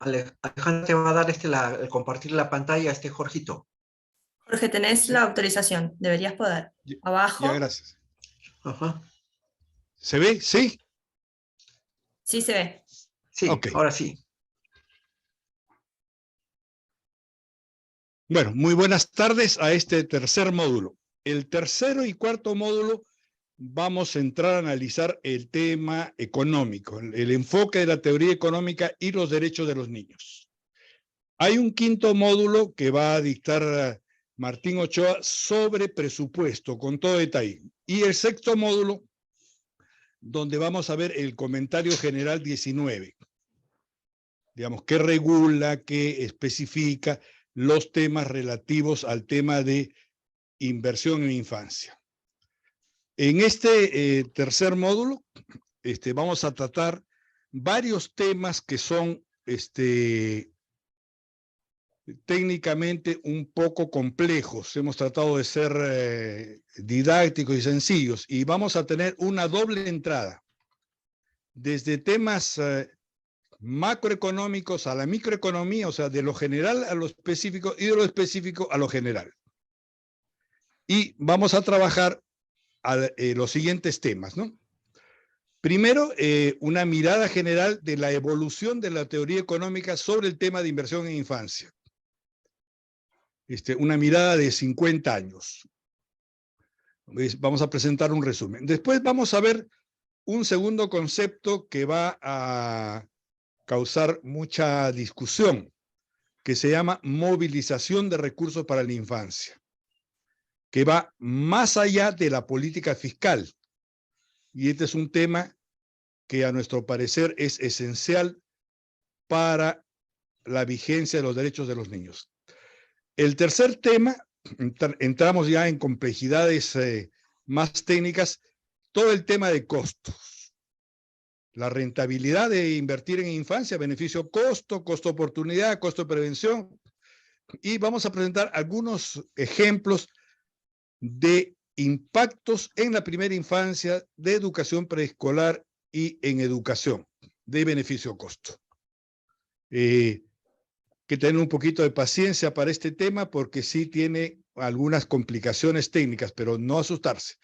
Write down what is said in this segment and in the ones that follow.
Alejandra te va a dar el compartir la pantalla a Jorgito. Jorge, tenés la autorización, deberías poder. Abajo. Ya, gracias. Ajá. ¿Se ve? ¿Sí? Sí, se ve. Sí, Okay. Ahora sí. Bueno, muy buenas tardes a este tercer módulo. El tercero y cuarto módulo vamos a entrar a analizar el tema económico, el enfoque de la teoría económica y los derechos de los niños. Hay un quinto módulo que va a dictar Martín Ochoa sobre presupuesto, con todo detalle. Y el sexto módulo, donde vamos a ver el comentario general 19. Digamos, qué regula, qué especifica los temas relativos al tema de inversión en infancia. En este tercer módulo vamos a tratar varios temas que son técnicamente un poco complejos. Hemos tratado de ser didácticos y sencillos y vamos a tener una doble entrada. Desde temas macroeconómicos a la microeconomía, o sea, de lo general a lo específico y de lo específico a lo general. Y vamos a trabajar los siguientes temas, ¿no? Primero, una mirada general de la evolución de la teoría económica sobre el tema de inversión en infancia. Una mirada de 50 años. Vamos a presentar un resumen. Después vamos a ver un segundo concepto que va a causar mucha discusión, que se llama movilización de recursos para la infancia, que va más allá de la política fiscal. Y este es un tema que a nuestro parecer es esencial para la vigencia de los derechos de los niños. El tercer tema, entramos ya en complejidades más técnicas, todo el tema de costos. La rentabilidad de invertir en infancia, beneficio-costo, costo-oportunidad, costo-prevención. Y vamos a presentar algunos ejemplos de impactos en la primera infancia, de educación preescolar y en educación, de beneficio-costo. Que tener un poquito de paciencia para este tema porque sí tiene algunas complicaciones técnicas, pero no asustarse.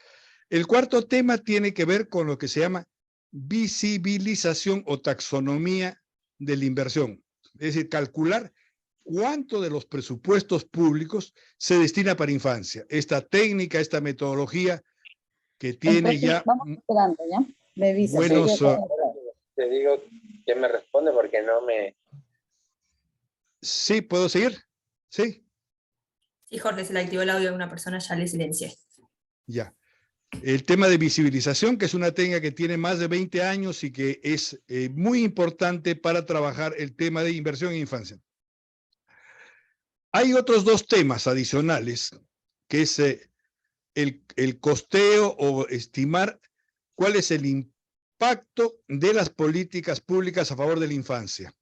El cuarto tema tiene que ver con lo que se llama visibilización o taxonomía de la inversión. Es decir, calcular cuánto de los presupuestos públicos se destina para infancia. Esta técnica, esta metodología que tiene Entonces, ya... vamos esperando, ¿ya? Me avisa. Buenos... Te digo que me responde porque no me... Sí, ¿puedo seguir? Sí. Sí, Jorge, se le activó el audio de una persona, ya le silencié. Ya. El tema de visibilización, que es una técnica que tiene más de 20 años y que es muy importante para trabajar el tema de inversión en infancia. Hay otros dos temas adicionales, que es el costeo o estimar cuál es el impacto de las políticas públicas a favor de la infancia.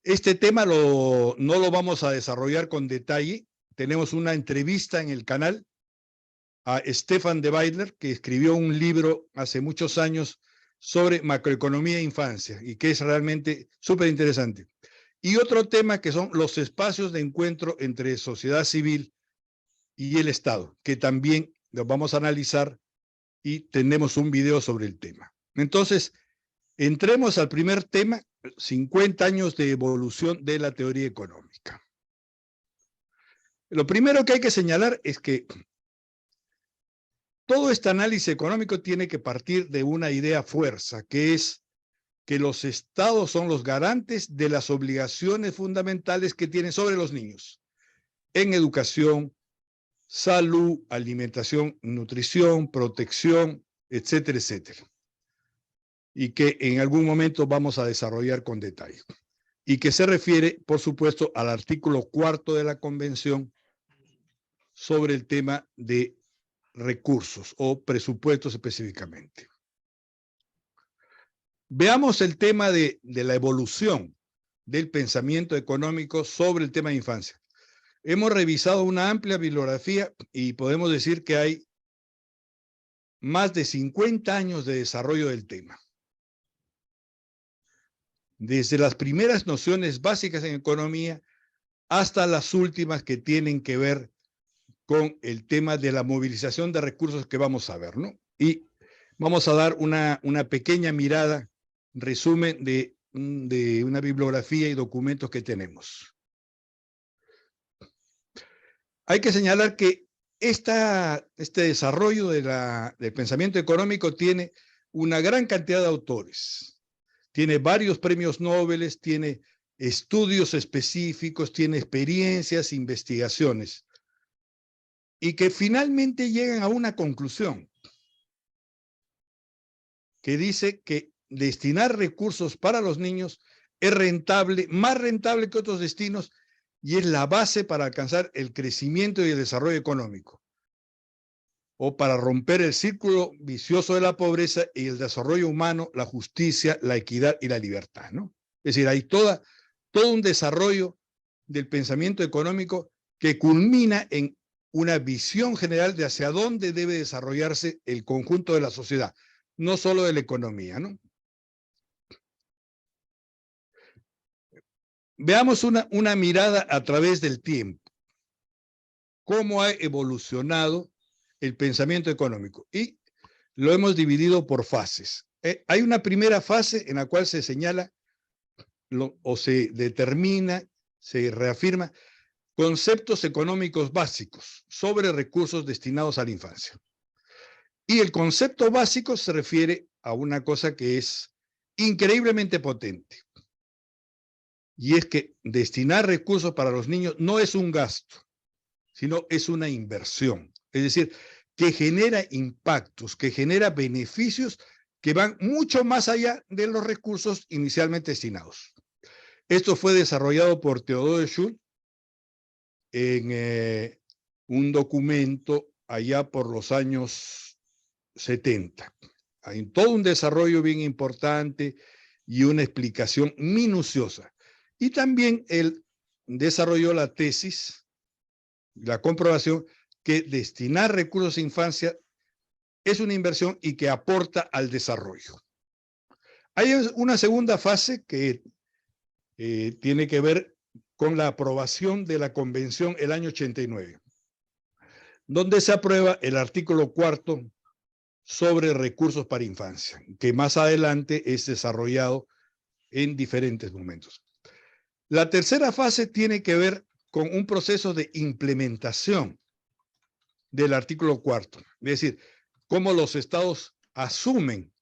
Este tema no lo vamos a desarrollar con detalle. Tenemos una entrevista en el canal a Stefan de Weidler, que escribió un libro hace muchos años sobre macroeconomía e infancia, y que es realmente súper interesante. Y otro tema que son los espacios de encuentro entre sociedad civil y el Estado, que también los vamos a analizar y tenemos un video sobre el tema. Entonces, entremos al primer tema, 50 años de evolución de la teoría económica. Lo primero que hay que señalar es que todo este análisis económico tiene que partir de una idea fuerza, que es que los estados son los garantes de las obligaciones fundamentales que tienen sobre los niños en educación, salud, alimentación, nutrición, protección, etcétera, etcétera. Y que en algún momento vamos a desarrollar con detalle. Y que se refiere, por supuesto, al artículo 4 de la Convención sobre el tema de recursos o presupuestos específicamente. Veamos el tema de la evolución del pensamiento económico sobre el tema de infancia. Hemos revisado una amplia bibliografía y podemos decir que hay más de 50 años de desarrollo del tema. desde las primeras nociones básicas en economía hasta las últimas que tienen que ver con el tema de la movilización de recursos que vamos a ver, ¿no? Y vamos a dar una pequeña mirada, resumen de una bibliografía y documentos que tenemos. Hay que señalar que este desarrollo del pensamiento económico tiene una gran cantidad de autores. Tiene varios premios Nobel, tiene estudios específicos, tiene experiencias, investigaciones, y que finalmente llegan a una conclusión que dice que destinar recursos para los niños es rentable, más rentable que otros destinos, y es la base para alcanzar el crecimiento y el desarrollo económico, o para romper el círculo vicioso de la pobreza y el desarrollo humano, la justicia, la equidad y la libertad, ¿no? Es decir, hay todo un desarrollo del pensamiento económico que culmina en una visión general de hacia dónde debe desarrollarse el conjunto de la sociedad, no solo de la economía, ¿no? Veamos una mirada a través del tiempo. Cómo ha evolucionado el pensamiento económico. Y lo hemos dividido por fases. Hay una primera fase en la cual se señala o se determina, se reafirma conceptos económicos básicos sobre recursos destinados a la infancia. Y el concepto básico se refiere a una cosa que es increíblemente potente. Y es que destinar recursos para los niños no es un gasto, sino es una inversión. Es decir, que genera impactos, que genera beneficios que van mucho más allá de los recursos inicialmente destinados. Esto fue desarrollado por Theodore Schull en un documento allá por los años 70. Hay todo un desarrollo bien importante y una explicación minuciosa. Y también él desarrolló la tesis, la comprobación que destinar recursos a infancia es una inversión y que aporta al desarrollo. Hay una segunda fase que tiene que ver con la aprobación de la Convención el año 89, donde se aprueba el artículo 4 sobre recursos para infancia, que más adelante es desarrollado en diferentes momentos. La tercera fase tiene que ver con un proceso de implementación del artículo 4, es decir, cómo los estados asumen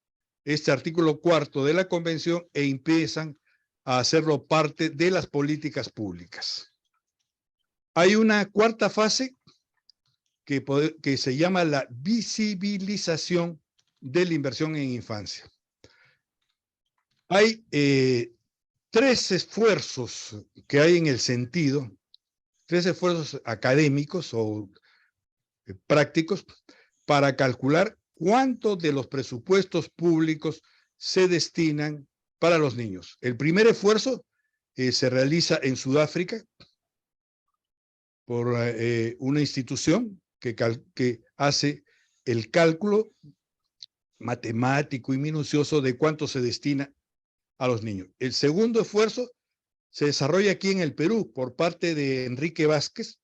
este artículo 4 de la Convención e empiezan a hacerlo parte de las políticas públicas. Hay una cuarta fase que se llama la visibilización de la inversión en infancia. Hay tres esfuerzos que hay en el sentido, tres esfuerzos académicos o prácticos para calcular cuánto de los presupuestos públicos se destinan para los niños. El primer esfuerzo se realiza en Sudáfrica por una institución que hace el cálculo matemático y minucioso de cuánto se destina a los niños. El segundo esfuerzo se desarrolla aquí en el Perú por parte de Enrique Vázquez,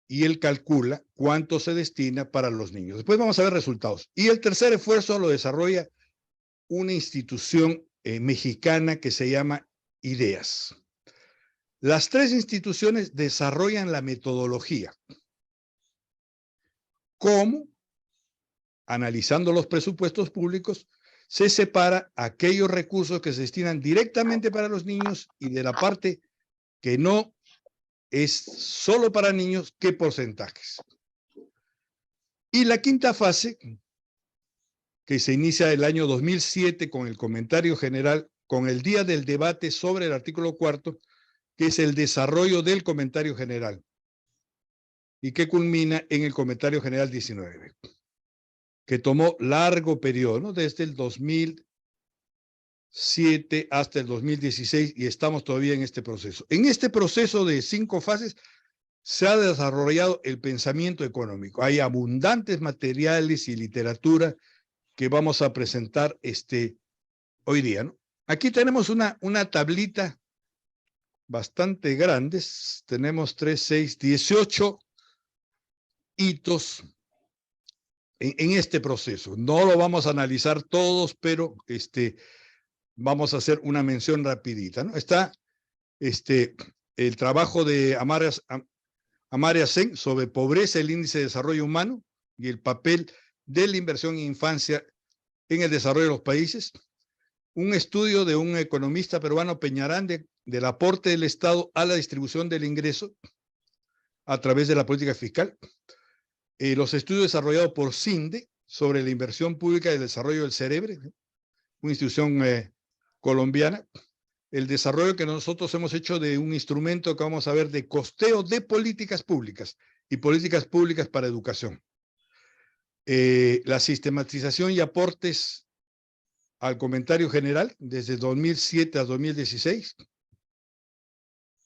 y él calcula cuánto se destina para los niños. Después vamos a ver resultados. Y el tercer esfuerzo lo desarrolla una institución mexicana que se llama IDEAS. Las tres instituciones desarrollan la metodología. ¿Cómo? Analizando los presupuestos públicos, se separa aquellos recursos que se destinan directamente para los niños y de la parte que no es solo para niños, ¿qué porcentajes? Y la quinta fase, que se inicia el año 2007 con el comentario general, con el día del debate sobre el artículo 4, que es el desarrollo del comentario general, y que culmina en el comentario general 19, que tomó largo periodo, ¿no? Desde el 2007 hasta el 2016, y estamos todavía en este proceso. En este proceso de 5 fases se ha desarrollado el pensamiento económico. Hay abundantes materiales y literatura que vamos a presentar hoy día, ¿no? Aquí tenemos una tablita bastante grande. Tenemos 3, 6, 18 hitos en este proceso. No lo vamos a analizar todos, pero vamos a hacer una mención rapidita, ¿no? Está el trabajo de Amartya Sen sobre pobreza, el índice de desarrollo humano y el papel de la inversión en infancia en el desarrollo de los países. Un estudio de un economista peruano, Peñarande, del aporte del Estado a la distribución del ingreso a través de la política fiscal. Los estudios desarrollados por CINDE sobre la inversión pública y el desarrollo del cerebro, una institución colombiana. El desarrollo que nosotros hemos hecho de un instrumento que vamos a ver de costeo de políticas públicas y políticas públicas para educación. La sistematización y aportes al comentario general desde 2007 a 2016.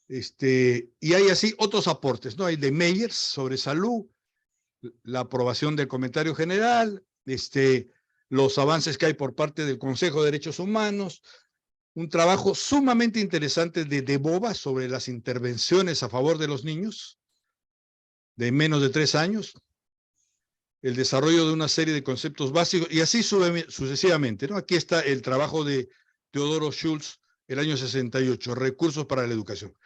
Y hay así otros aportes, ¿no? Hay de Meyers sobre salud, la aprobación del comentario general, los avances que hay por parte del Consejo de Derechos Humanos, un trabajo sumamente interesante de Boba sobre las intervenciones a favor de los niños de menos de 3 años, el desarrollo de una serie de conceptos básicos, y así sucesivamente, ¿no? Aquí está el trabajo de Teodoro Schultz, el año 68, recursos para la educación.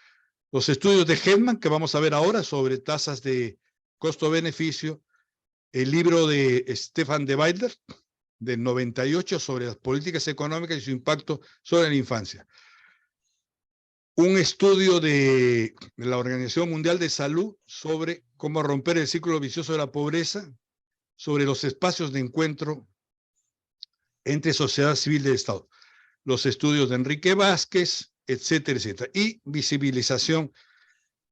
Los estudios de Hedman, que vamos a ver ahora, sobre tasas de costo-beneficio, el libro de Stefan de Weidler, del 98, sobre las políticas económicas y su impacto sobre la infancia. Un estudio de la Organización Mundial de Salud sobre cómo romper el ciclo vicioso de la pobreza, sobre los espacios de encuentro entre sociedad civil y Estado. Los estudios de Enrique Vázquez, etcétera, etcétera. Y visibilización,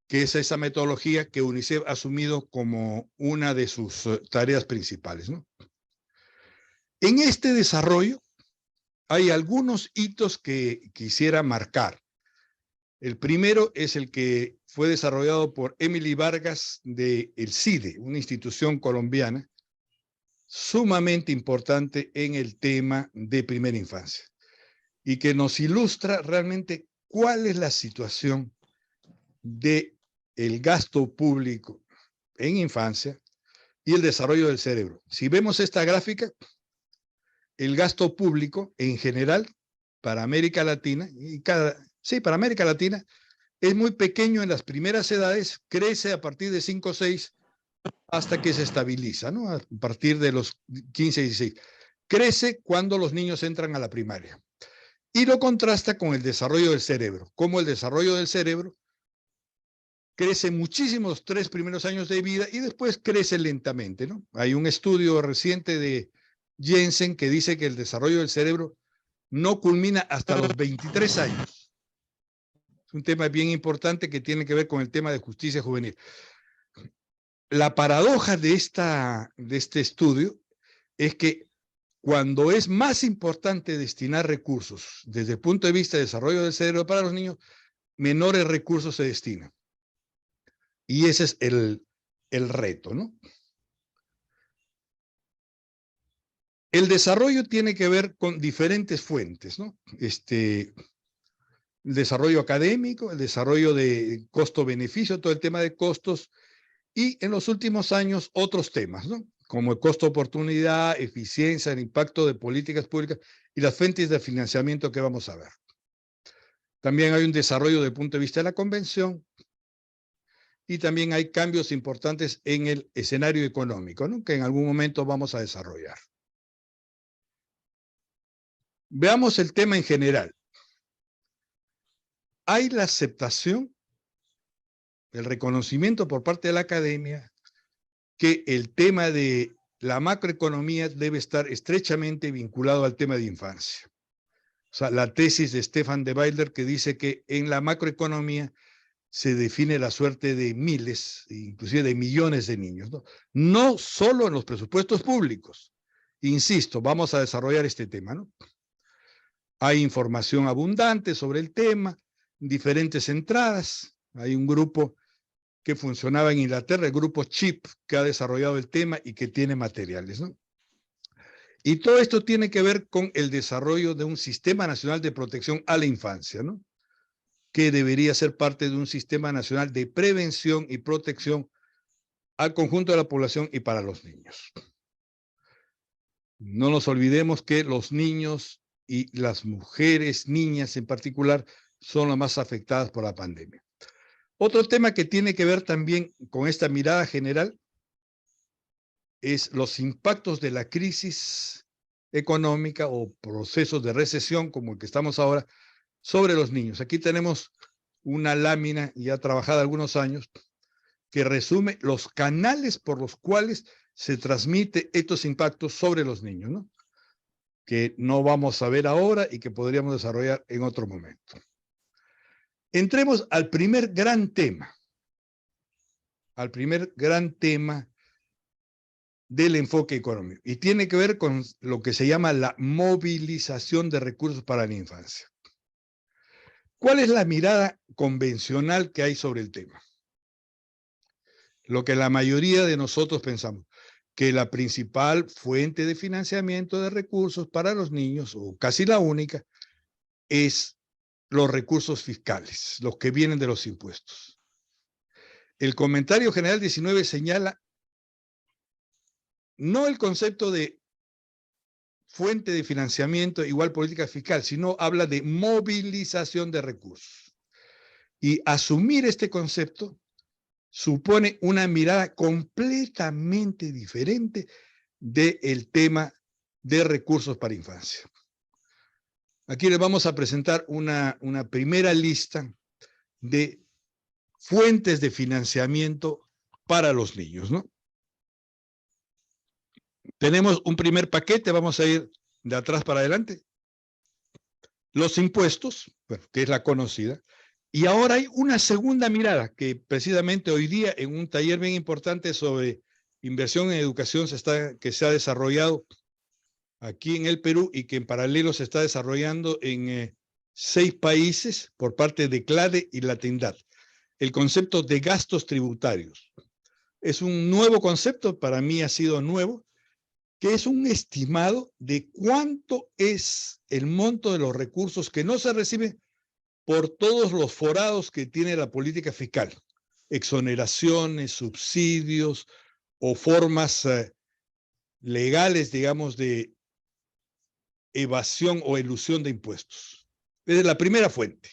que es esa metodología que UNICEF ha asumido como una de sus tareas principales, ¿no? En este desarrollo hay algunos hitos que quisiera marcar. El primero es el que fue desarrollado por Emily Vargas de el CIDE, una institución colombiana sumamente importante en el tema de primera infancia y que nos ilustra realmente cuál es la situación del gasto público en infancia y el desarrollo del cerebro. Si vemos esta gráfica, el gasto público en general para América Latina, para América Latina, es muy pequeño en las primeras edades, crece a partir de 5 o 6 hasta que se estabiliza, ¿no? A partir de los 15 y 16. Crece cuando los niños entran a la primaria. Y lo contrasta con el desarrollo del cerebro. Como el desarrollo del cerebro crece muchísimo los 3 primeros años de vida y después crece lentamente, ¿no? Hay un estudio reciente de Jensen que dice que el desarrollo del cerebro no culmina hasta los 23 años. Es un tema bien importante que tiene que ver con el tema de justicia juvenil. La paradoja de este estudio es que cuando es más importante destinar recursos desde el punto de vista de desarrollo del cerebro para los niños, menores recursos se destinan. Y ese es el reto, ¿no? El desarrollo tiene que ver con diferentes fuentes, ¿no? El desarrollo académico, el desarrollo de costo-beneficio, todo el tema de costos, y en los últimos años otros temas, ¿no? Como el costo-oportunidad, eficiencia, el impacto de políticas públicas y las fuentes de financiamiento que vamos a ver. También hay un desarrollo desde el punto de vista de la convención y también hay cambios importantes en el escenario económico, ¿no? Que en algún momento vamos a desarrollar. Veamos el tema en general. Hay la aceptación, el reconocimiento por parte de la academia que el tema de la macroeconomía debe estar estrechamente vinculado al tema de infancia. O sea, la tesis de Stefan de Weidler que dice que en la macroeconomía se define la suerte de miles, inclusive de millones de niños, ¿no? No solo en los presupuestos públicos. Insisto, vamos a desarrollar este tema, ¿no? Hay información abundante sobre el tema, diferentes entradas. Hay un grupo que funcionaba en Inglaterra, el grupo CHIP, que ha desarrollado el tema y que tiene materiales, ¿no? Y todo esto tiene que ver con el desarrollo de un Sistema Nacional de Protección a la Infancia, ¿no? Que debería ser parte de un Sistema Nacional de Prevención y Protección al conjunto de la población y para los niños. No nos olvidemos que los niños y las mujeres, niñas en particular, son las más afectadas por la pandemia. Otro tema que tiene que ver también con esta mirada general es los impactos de la crisis económica o procesos de recesión como el que estamos ahora sobre los niños. Aquí tenemos una lámina ya trabajada algunos años que resume los canales por los cuales se transmite estos impactos sobre los niños, ¿no? Que no vamos a ver ahora y que podríamos desarrollar en otro momento. Entremos al primer gran tema del enfoque económico, y tiene que ver con lo que se llama la movilización de recursos para la infancia. ¿Cuál es la mirada convencional que hay sobre el tema? Lo que la mayoría de nosotros pensamos, que la principal fuente de financiamiento de recursos para los niños, o casi la única, es los recursos fiscales, los que vienen de los impuestos. El comentario general 19 señala no el concepto de fuente de financiamiento igual política fiscal, sino habla de movilización de recursos. Y asumir este concepto supone una mirada completamente diferente del tema de recursos para infancia. Aquí les vamos a presentar una primera lista de fuentes de financiamiento para los niños, ¿no? Tenemos un primer paquete, vamos a ir de atrás para adelante. Los impuestos, bueno, que es la conocida. Y ahora hay una segunda mirada que precisamente hoy día en un taller bien importante sobre inversión en educación que se ha desarrollado aquí en el Perú y que en paralelo se está desarrollando en 6 países por parte de CLADE y la TINDAD. El concepto de gastos tributarios. Es un nuevo concepto, para mí ha sido nuevo, que es un estimado de cuánto es el monto de los recursos que no se reciben por todos los forados que tiene la política fiscal, exoneraciones, subsidios o formas legales, digamos, de evasión o elusión de impuestos. Esa es la primera fuente.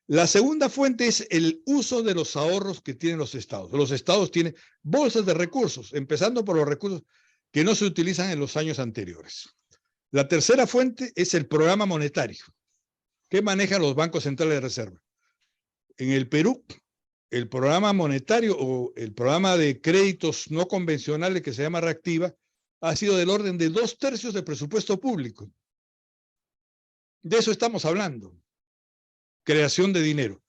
La segunda fuente es el uso de los ahorros que tienen los estados. Los estados tienen bolsas de recursos, empezando por los recursos que no se utilizan en los años anteriores. La tercera fuente es el programa monetario que manejan los bancos centrales de reserva. En el Perú, el programa monetario o el programa de créditos no convencionales que se llama Reactiva ha sido del orden de 2/3 del presupuesto público. De eso estamos hablando. Creación de dinero.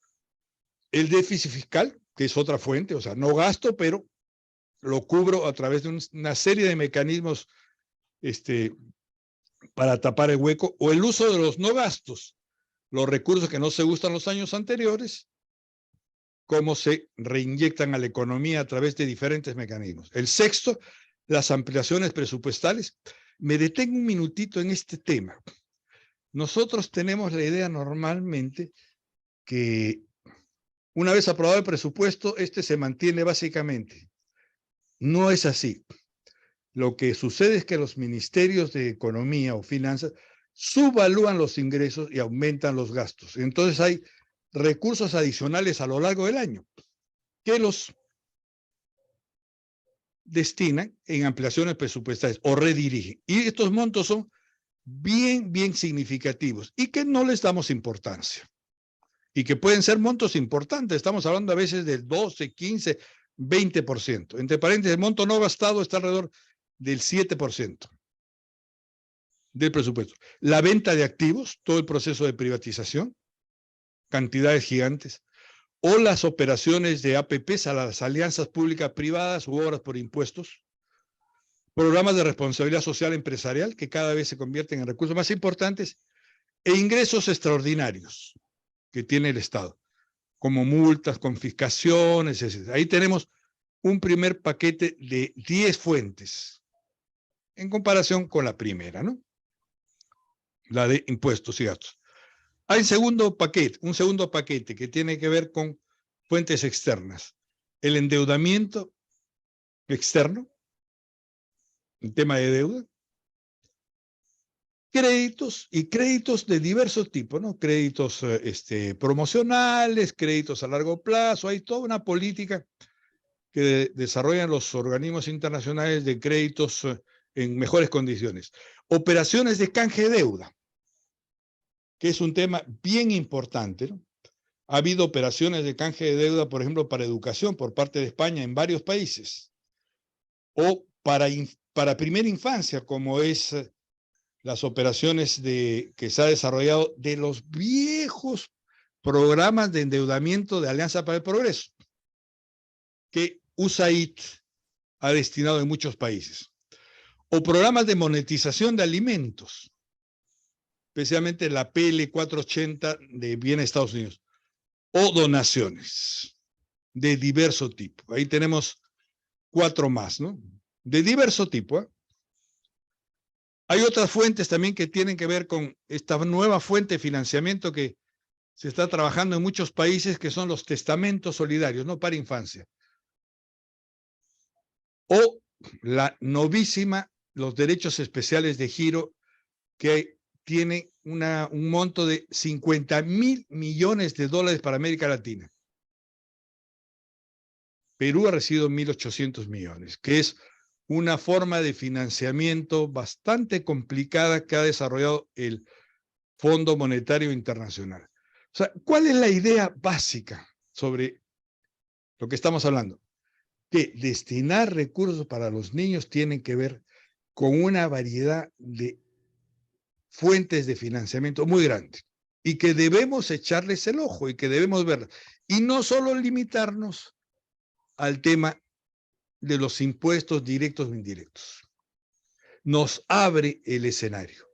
El déficit fiscal, que es otra fuente, o sea, no gasto, pero lo cubro a través de una serie de mecanismos para tapar el hueco, o el uso de los no gastos, los recursos que no se usan los años anteriores, cómo se reinyectan a la economía a través de diferentes mecanismos. El sexto, las ampliaciones presupuestales. Me detengo un minutito en este tema. Nosotros tenemos la idea normalmente que una vez aprobado el presupuesto, se mantiene básicamente. No es así. Lo que sucede es que los ministerios de Economía o Finanzas subvalúan los ingresos y aumentan los gastos. Entonces hay recursos adicionales a lo largo del año que los destinan en ampliaciones presupuestales o redirigen. Y estos montos son bien significativos y que no les damos importancia. Y que pueden ser montos importantes. Estamos hablando a veces del 12, 15, 20%. Entre paréntesis, el monto no gastado está alrededor del 7% del presupuesto. La venta de activos, todo el proceso de privatización, cantidades gigantes, o las operaciones de APPs, a las alianzas públicas privadas u obras por impuestos, programas de responsabilidad social empresarial que cada vez se convierten en recursos más importantes, e ingresos extraordinarios que tiene el Estado, como multas, confiscaciones, etc. Ahí tenemos un primer paquete de 10 fuentes. en comparación con la primera, ¿no? La de impuestos y gastos. Hay un segundo paquete que tiene que ver con fuentes externas. El endeudamiento externo, el tema de deuda, créditos y créditos de diversos tipos, ¿no? Créditos promocionales, créditos a largo plazo, hay toda una política que desarrollan los organismos internacionales de créditos en mejores condiciones. Operaciones de canje de deuda, que es un tema bien importante, ¿no? Ha habido operaciones de canje de deuda, por ejemplo, para educación por parte de España en varios países, o para primera infancia, como es las operaciones que se ha desarrollado de los viejos programas de endeudamiento de Alianza para el Progreso, que USAID ha destinado en muchos países, o programas de monetización de alimentos, especialmente la PL 480 de Viena, Estados Unidos, o donaciones de diverso tipo. Ahí tenemos 4 más, ¿no? De diverso tipo, ¿eh? Hay otras fuentes también que tienen que ver con esta nueva fuente de financiamiento que se está trabajando en muchos países, que son los testamentos solidarios, ¿no? Para infancia. O la novísima, los derechos especiales de giro, que tiene un monto de 50.000 millones de dólares para América Latina. Perú ha recibido 1.800 millones, que es una forma de financiamiento bastante complicada que ha desarrollado el Fondo Monetario Internacional. O sea, ¿cuál es la idea básica sobre lo que estamos hablando? Que destinar recursos para los niños tienen que ver con una variedad de fuentes de financiamiento muy grande y que debemos echarles el ojo y que debemos ver. Y no solo limitarnos al tema de los impuestos directos o indirectos. Nos abre el escenario.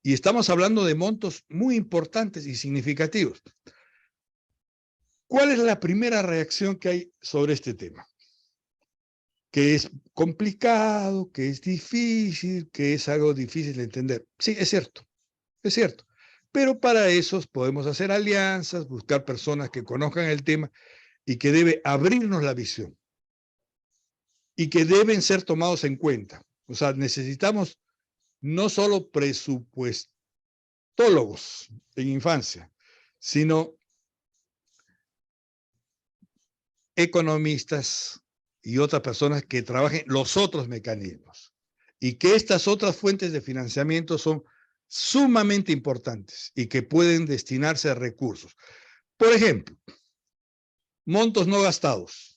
Y estamos hablando de montos muy importantes y significativos. ¿Cuál es la primera reacción que hay sobre este tema? Que es complicado, que es difícil, que es algo difícil de entender. Sí, es cierto, es cierto. Pero para eso podemos hacer alianzas, buscar personas que conozcan el tema y que debe abrirnos la visión y que deben ser tomados en cuenta. O sea, necesitamos no solo presupuestólogos en infancia, sino economistas y otras personas que trabajen los otros mecanismos. Y que estas otras fuentes de financiamiento son sumamente importantes y que pueden destinarse a recursos. Por ejemplo, montos no gastados.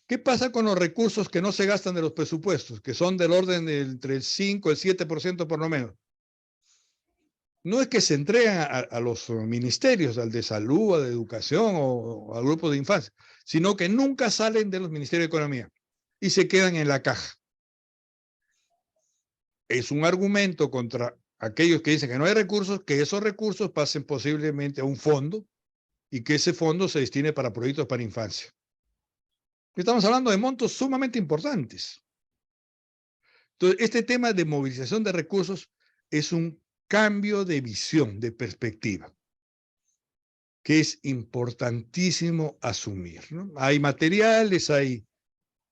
¿Qué pasa con los recursos que no se gastan de los presupuestos, que son del orden de entre el 5 y el 7% por lo menos? No es que se entregan a los ministerios, al de salud, al de educación o al grupo de infancia, sino que nunca salen de los ministerios de Economía y se quedan en la caja. Es un argumento contra aquellos que dicen que no hay recursos, que esos recursos pasen posiblemente a un fondo y que ese fondo se destine para proyectos para infancia. Estamos hablando de montos sumamente importantes. Entonces, este tema de movilización de recursos es un cambio de visión, de perspectiva, que es importantísimo asumir, ¿no? Hay materiales, hay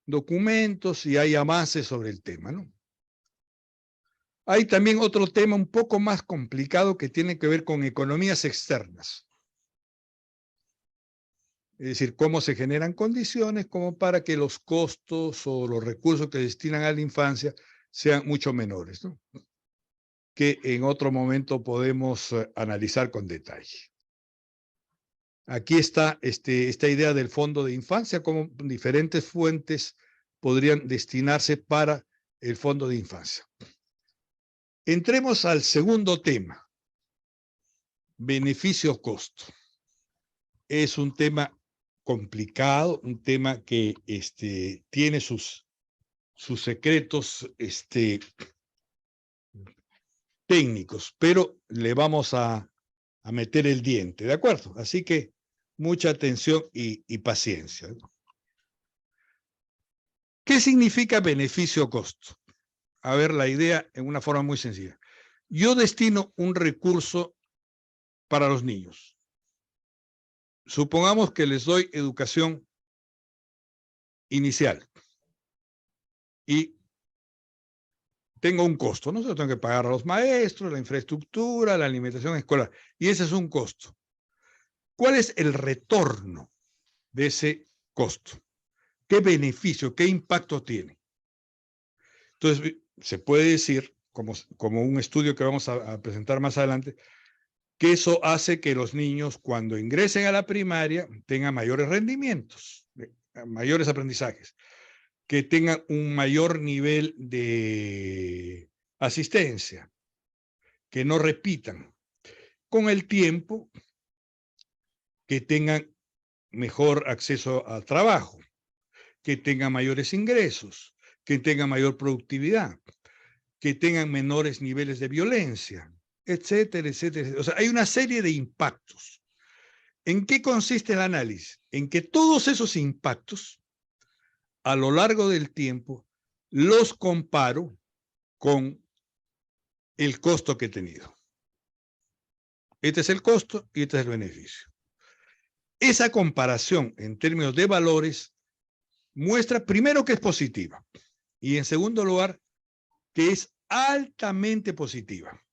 documentos y hay avances sobre el tema, ¿no? Hay también otro tema un poco más complicado que tiene que ver con economías externas. Es decir, cómo se generan condiciones como para que los costos o los recursos que destinan a la infancia sean mucho menores, ¿no? Que en otro momento podemos analizar con detalle. Aquí está esta idea del fondo de infancia, como diferentes fuentes podrían destinarse para el fondo de infancia. Entremos al segundo tema, beneficio-costo. Es un tema complicado, un tema que tiene sus secretos técnicos, pero le vamos a meter el diente, ¿de acuerdo? Así que mucha atención y paciencia. ¿Qué significa beneficio-costo? a ver la idea en una forma muy sencilla. Yo destino un recurso para los niños. Supongamos que les doy educación inicial y tengo un costo, ¿no? Yo tengo que pagar a los maestros, la infraestructura, la alimentación escolar, y ese es un costo. ¿Cuál es el retorno de ese costo? ¿Qué beneficio, qué impacto tiene? Entonces, se puede decir, como un estudio que vamos a presentar más adelante, que eso hace que los niños, cuando ingresen a la primaria, tengan mayores rendimientos, mayores aprendizajes, que tengan un mayor nivel de asistencia, que no repitan. Con el tiempo, que tengan mejor acceso al trabajo, que tengan mayores ingresos, que tengan mayor productividad, que tengan menores niveles de violencia, etcétera, etcétera. O sea, hay una serie de impactos. ¿En qué consiste el análisis? En que todos esos impactos, a lo largo del tiempo, los comparo con el costo que he tenido. Este es el costo y este es el beneficio. Esa comparación en términos de valores muestra primero que es positiva y en segundo lugar que es altamente positiva.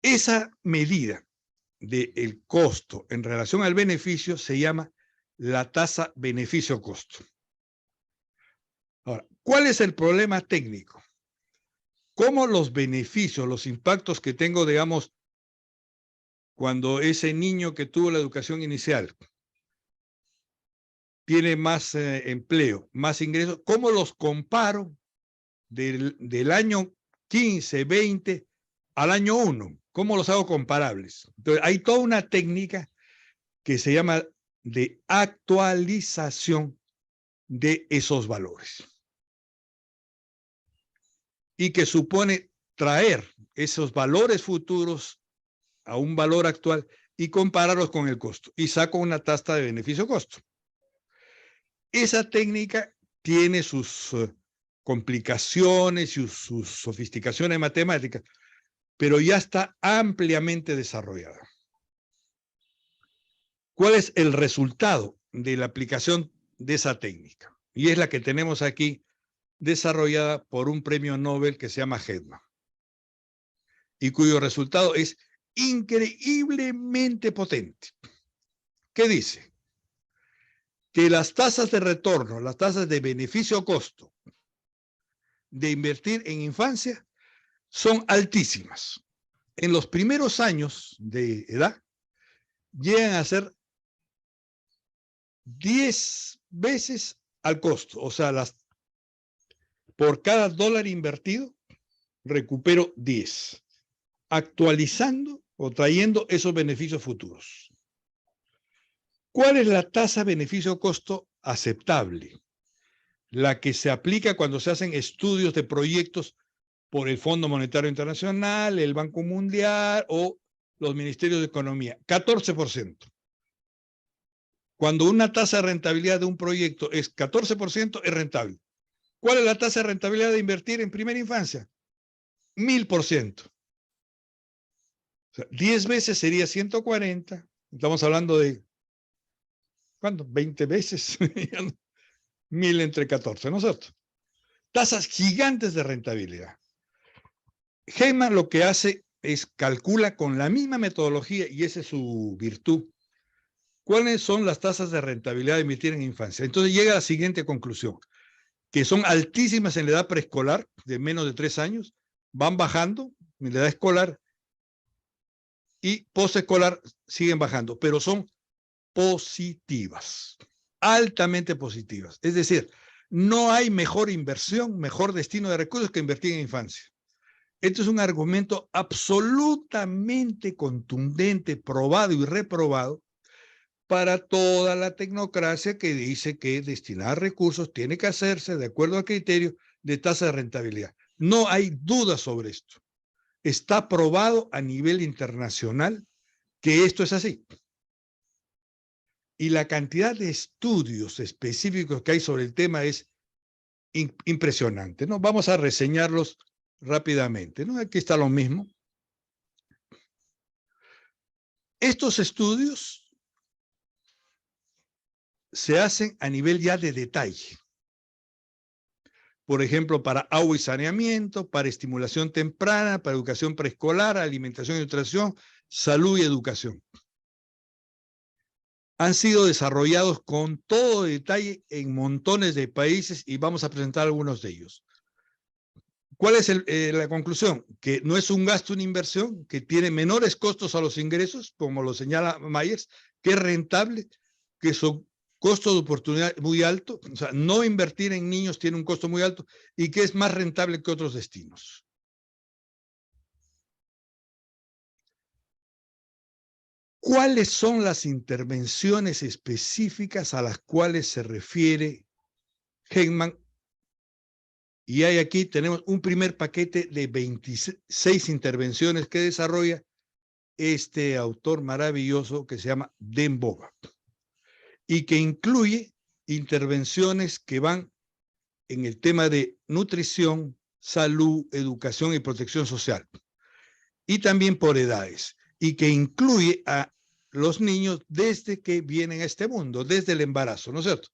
Esa medida del costo en relación al beneficio se llama la tasa beneficio-costo. Ahora, ¿cuál es el problema técnico? ¿Cómo los beneficios, los impactos que tengo, digamos, cuando ese niño que tuvo la educación inicial tiene más empleo, más ingresos, cómo los comparo del año 15, 20 al año 1? ¿Cómo los hago comparables? Entonces, hay toda una técnica que se llama de actualización de esos valores y que supone traer esos valores futuros a un valor actual y compararlos con el costo y saco una tasa de beneficio-costo. Esa técnica tiene sus complicaciones y sus sofisticaciones matemáticas, pero ya está ampliamente desarrollada. ¿Cuál es el resultado de la aplicación de esa técnica? Y es la que tenemos aquí, desarrollada por un premio Nobel que se llama Hedman, y cuyo resultado es increíblemente potente. ¿Qué dice? Que las tasas de retorno, las tasas de beneficio-costo de invertir en infancia son altísimas. En los primeros años de edad llegan a ser 10 veces al costo. O sea, por cada dólar invertido, recupero 10, actualizando o trayendo esos beneficios futuros. ¿Cuál es la tasa beneficio-costo aceptable? La que se aplica cuando se hacen estudios de proyectos por el Fondo Monetario Internacional, el Banco Mundial o los Ministerios de Economía, 14%. Cuando una tasa de rentabilidad de un proyecto es 14%, es rentable. ¿Cuál es la tasa de rentabilidad de invertir en primera infancia? 1000%. O sea, 10 veces sería 140. Estamos hablando de, ¿cuánto? 20 veces. 1000 entre 14, ¿no es cierto? Tasas gigantes de rentabilidad. Hedman lo que hace es calcula con la misma metodología, y esa es su virtud, cuáles son las tasas de rentabilidad de invertir en infancia. Entonces llega a la siguiente conclusión, que son altísimas en la edad preescolar, de menos de 3 años, van bajando en la edad escolar y posescolar siguen bajando, pero son positivas, altamente positivas. Es decir, no hay mejor inversión, mejor destino de recursos que invertir en infancia. Este es un argumento absolutamente contundente, probado y reprobado para toda la tecnocracia que dice que destinar recursos tiene que hacerse de acuerdo al criterio de tasa de rentabilidad. No hay duda sobre esto. Está probado a nivel internacional que esto es así. Y la cantidad de estudios específicos que hay sobre el tema es impresionante, ¿no? Vamos a reseñarlos rápidamente, ¿no? Aquí está lo mismo. Estos estudios se hacen a nivel ya de detalle. Por ejemplo, para agua y saneamiento, para estimulación temprana, para educación preescolar, alimentación y nutrición, salud y educación. Han sido desarrollados con todo detalle en montones de países y vamos a presentar algunos de ellos. ¿Cuál es la conclusión? Que no es un gasto, una inversión, que tiene menores costos a los ingresos, como lo señala Myers, que es rentable, que su costo de oportunidad muy alto, o sea, no invertir en niños tiene un costo muy alto y que es más rentable que otros destinos. ¿Cuáles son las intervenciones específicas a las cuales se refiere Heckman? Y aquí tenemos un primer paquete de 26 intervenciones que desarrolla este autor maravilloso que se llama Den Boga y que incluye intervenciones que van en el tema de nutrición, salud, educación y protección social y también por edades y que incluye a los niños desde que vienen a este mundo, desde el embarazo, ¿no es cierto?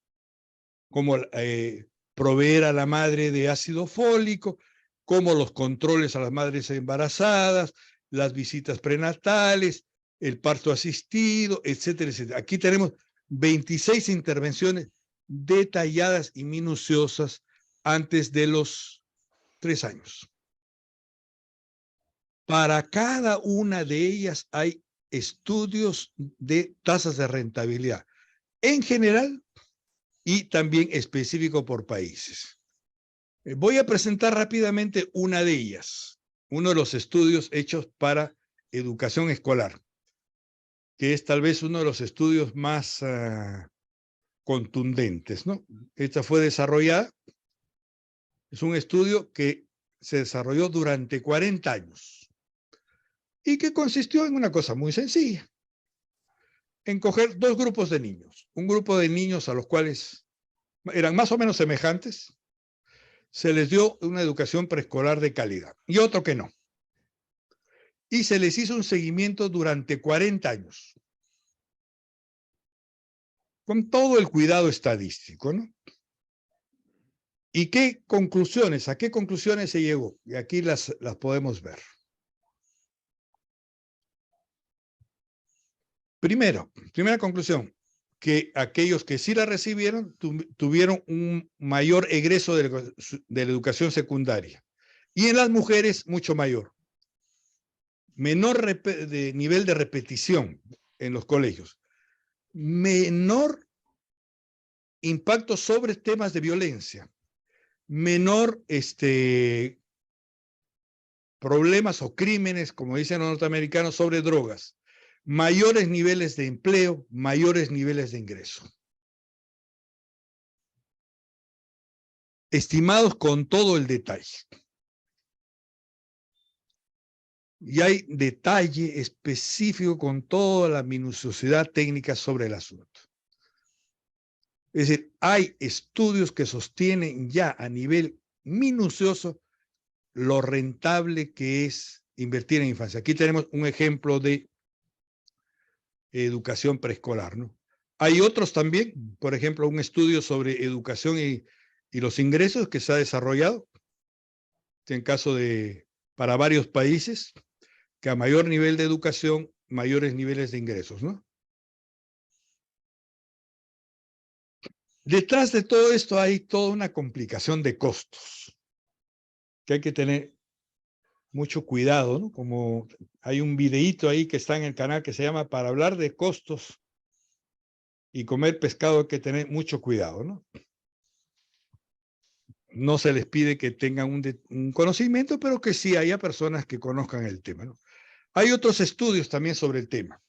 Como proveer a la madre de ácido fólico, como los controles a las madres embarazadas, las visitas prenatales, el parto asistido, etcétera, etcétera. Aquí tenemos 26 intervenciones detalladas y minuciosas antes de los 3 años. Para cada una de ellas hay estudios de tasas de rentabilidad, en general y también específico por países. Voy a presentar rápidamente una de ellas, uno de los estudios hechos para educación escolar, que es tal vez uno de los estudios más contundentes, ¿no? Esta fue desarrollada, es un estudio que se desarrolló durante 40 años y que consistió en una cosa muy sencilla, en coger 2 grupos de niños, un grupo de niños a los cuales eran más o menos semejantes, se les dio una educación preescolar de calidad y otro que no. Y se les hizo un seguimiento durante 40 años, con todo el cuidado estadístico, ¿no? ¿Y qué conclusiones, a qué conclusiones se llegó? Y aquí las podemos ver. Primera conclusión, que aquellos que sí la recibieron tuvieron un mayor egreso de la educación secundaria. Y en las mujeres, mucho mayor. Menor nivel de repetición en los colegios. Menor impacto sobre temas de violencia. Menor problemas o crímenes, como dicen los norteamericanos, sobre drogas. Mayores niveles de empleo, mayores niveles de ingreso. Estimados con todo el detalle. Y hay detalle específico con toda la minuciosidad técnica sobre el asunto. Es decir, hay estudios que sostienen ya a nivel minucioso lo rentable que es invertir en infancia. Aquí tenemos un ejemplo de educación preescolar, ¿no? Hay otros también, por ejemplo, un estudio sobre educación y los ingresos que se ha desarrollado, en caso de, para varios países, que a mayor nivel de educación, mayores niveles de ingresos, ¿no? Detrás de todo esto hay toda una complicación de costos, que hay que tener mucho cuidado, ¿no? Como hay un videíto ahí que está en el canal que se llama Para hablar de costos y comer pescado hay que tener mucho cuidado, ¿no? No se les pide que tengan un conocimiento, pero que sí haya personas que conozcan el tema, ¿no? Hay otros estudios también sobre el tema.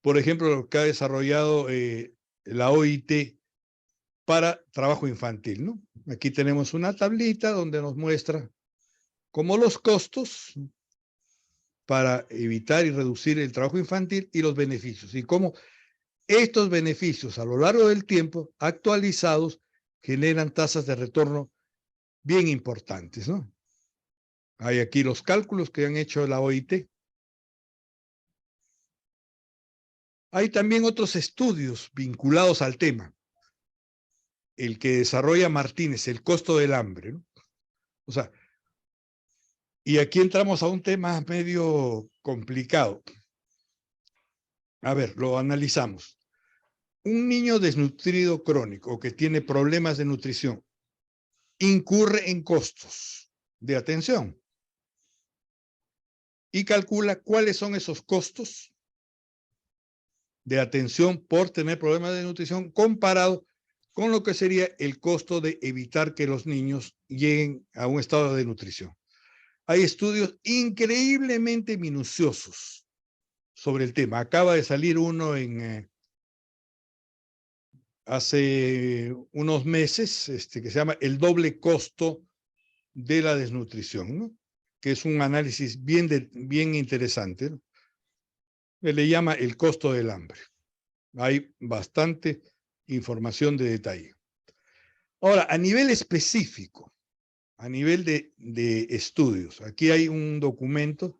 Por ejemplo, lo que ha desarrollado la OIT para trabajo infantil, ¿no? Aquí tenemos una tablita donde nos muestra cómo los costos para evitar y reducir el trabajo infantil y los beneficios, y cómo estos beneficios a lo largo del tiempo actualizados generan tasas de retorno bien importantes, ¿no? Hay aquí los cálculos que han hecho la OIT. Hay también otros estudios vinculados al tema. El que desarrolla Martínez, el costo del hambre, ¿no? O sea, y aquí entramos a un tema medio complicado. A ver, lo analizamos. Un niño desnutrido crónico o que tiene problemas de nutrición incurre en costos de atención y calcula cuáles son esos costos de atención por tener problemas de nutrición comparado con lo que sería el costo de evitar que los niños lleguen a un estado de nutrición. Hay estudios increíblemente minuciosos sobre el tema. Acaba de salir uno en hace unos meses, que se llama El doble costo de la desnutrición, ¿no? Que es un análisis bien interesante, ¿no? Le llama el costo del hambre. Hay bastante información de detalle. Ahora, a nivel específico, a nivel de estudios, aquí hay un documento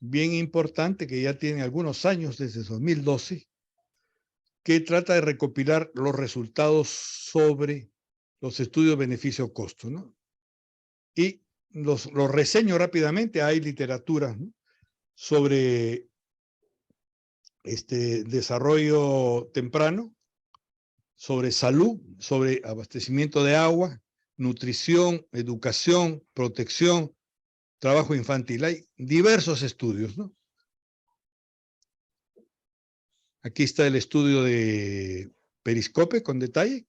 bien importante que ya tiene algunos años, desde 2012, que trata de recopilar los resultados sobre los estudios beneficio-costo, ¿no? Y los reseño rápidamente. Hay literatura, ¿no?, sobre desarrollo temprano, sobre salud, sobre abastecimiento de agua, nutrición, educación, protección, trabajo infantil. Hay diversos estudios, ¿no? Aquí está el estudio de Periscope con detalle.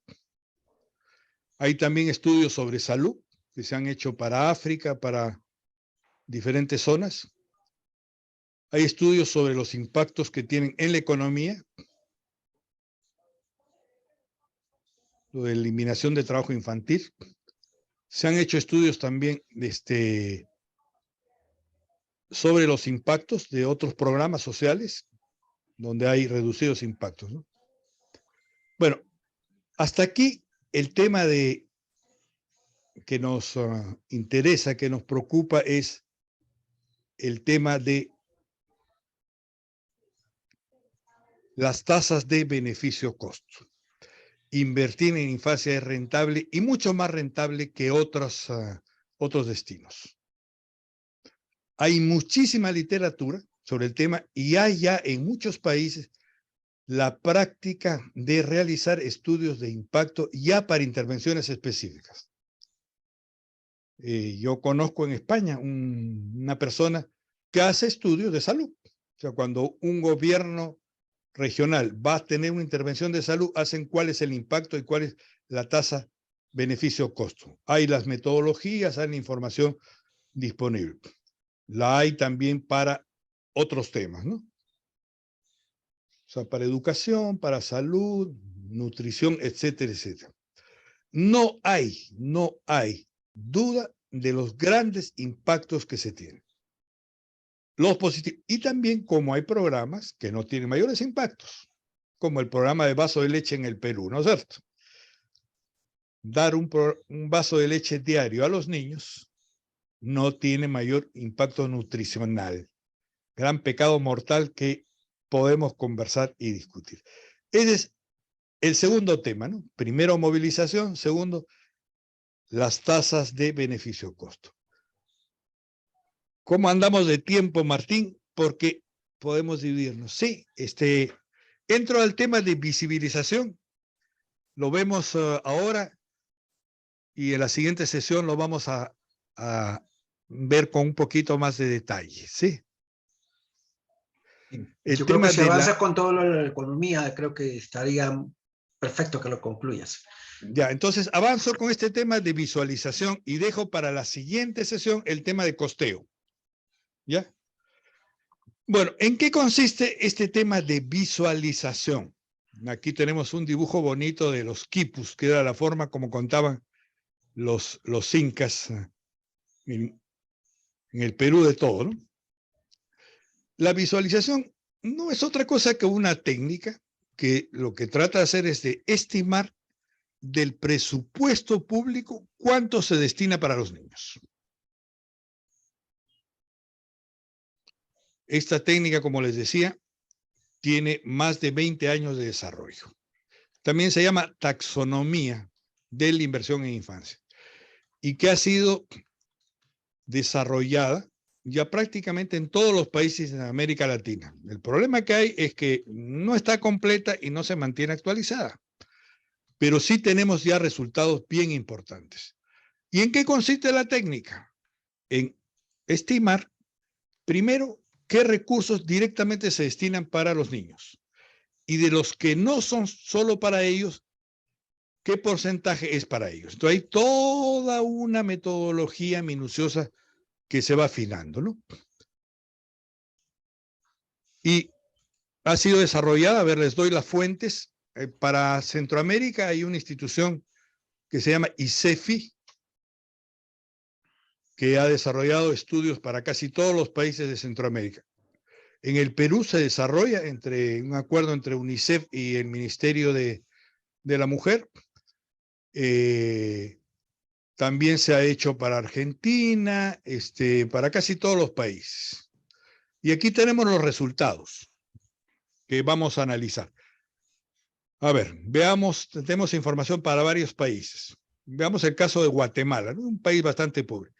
Hay también estudios sobre salud que se han hecho para África, para diferentes zonas. Hay estudios sobre los impactos que tienen en la economía, lo de eliminación de trabajo infantil. Se han hecho estudios también sobre los impactos de otros programas sociales donde hay reducidos impactos, ¿no? Bueno, hasta aquí el tema que nos interesa, que nos preocupa, es el tema de las tasas de beneficio-costo. Invertir en infancia es rentable y mucho más rentable que otros destinos. Hay muchísima literatura sobre el tema y hay ya en muchos países la práctica de realizar estudios de impacto ya para intervenciones específicas. Yo conozco en España una persona que hace estudios de salud. O sea, cuando un gobierno regional va a tener una intervención de salud, hacen cuál es el impacto y cuál es la tasa beneficio-costo. Hay las metodologías, hay la información disponible. La hay también para otros temas, ¿no? O sea, para educación, para salud, nutrición, etcétera, etcétera. No hay duda de los grandes impactos que se tienen. Los positivos. Y también como hay programas que no tienen mayores impactos, como el programa de vaso de leche en el Perú, ¿no es cierto? Dar un vaso de leche diario a los niños no tiene mayor impacto nutricional. Gran pecado mortal que podemos conversar y discutir. Ese es el segundo tema, ¿no? Primero, movilización. Segundo, las tasas de beneficio-costo. ¿Cómo andamos de tiempo, Martín? Porque podemos dividirnos. Sí, entro al tema de visibilización. Lo vemos ahora y en la siguiente sesión lo vamos a ver con un poquito más de detalle, ¿sí? Yo creo que si avanza con todo lo de la economía, creo que estaría perfecto que lo concluyas. Ya, entonces avanzo con este tema de visualización y dejo para la siguiente sesión el tema de costeo. ¿Ya? Bueno, ¿en qué consiste este tema de visualización? Aquí tenemos un dibujo bonito de los quipus, que era la forma como contaban los incas en el Perú de todo, ¿no? La visualización no es otra cosa que una técnica que lo que trata de hacer es de estimar del presupuesto público, ¿cuánto se destina para los niños? Esta técnica, como les decía, tiene más de 20 años de desarrollo. También se llama taxonomía de la inversión en infancia y que ha sido desarrollada ya prácticamente en todos los países de América Latina. El problema que hay es que no está completa y no se mantiene actualizada, pero sí tenemos ya resultados bien importantes. ¿Y en qué consiste la técnica? En estimar, primero, qué recursos directamente se destinan para los niños y de los que no son solo para ellos, qué porcentaje es para ellos. Entonces hay toda una metodología minuciosa que se va afinando, ¿no? Y ha sido desarrollada, a ver, les doy las fuentes. Para Centroamérica hay una institución que se llama ICEFI, que ha desarrollado estudios para casi todos los países de Centroamérica. En el Perú se desarrolla un acuerdo entre UNICEF y el Ministerio de la Mujer. También se ha hecho para Argentina, para casi todos los países. Y aquí tenemos los resultados que vamos a analizar. A ver, veamos, tenemos información para varios países. Veamos el caso de Guatemala, ¿no? Un país bastante pobre.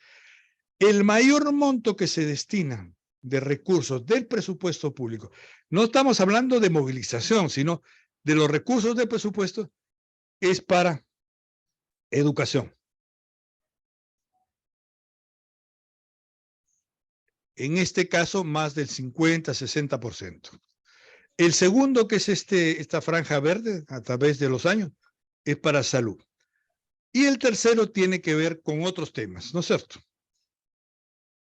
El mayor monto que se destina de recursos del presupuesto público, no estamos hablando de movilización, sino de los recursos del presupuesto, es para educación. En este caso, más del 50-60%. El segundo, que es esta franja verde a través de los años, es para salud. Y el tercero tiene que ver con otros temas, ¿no es cierto?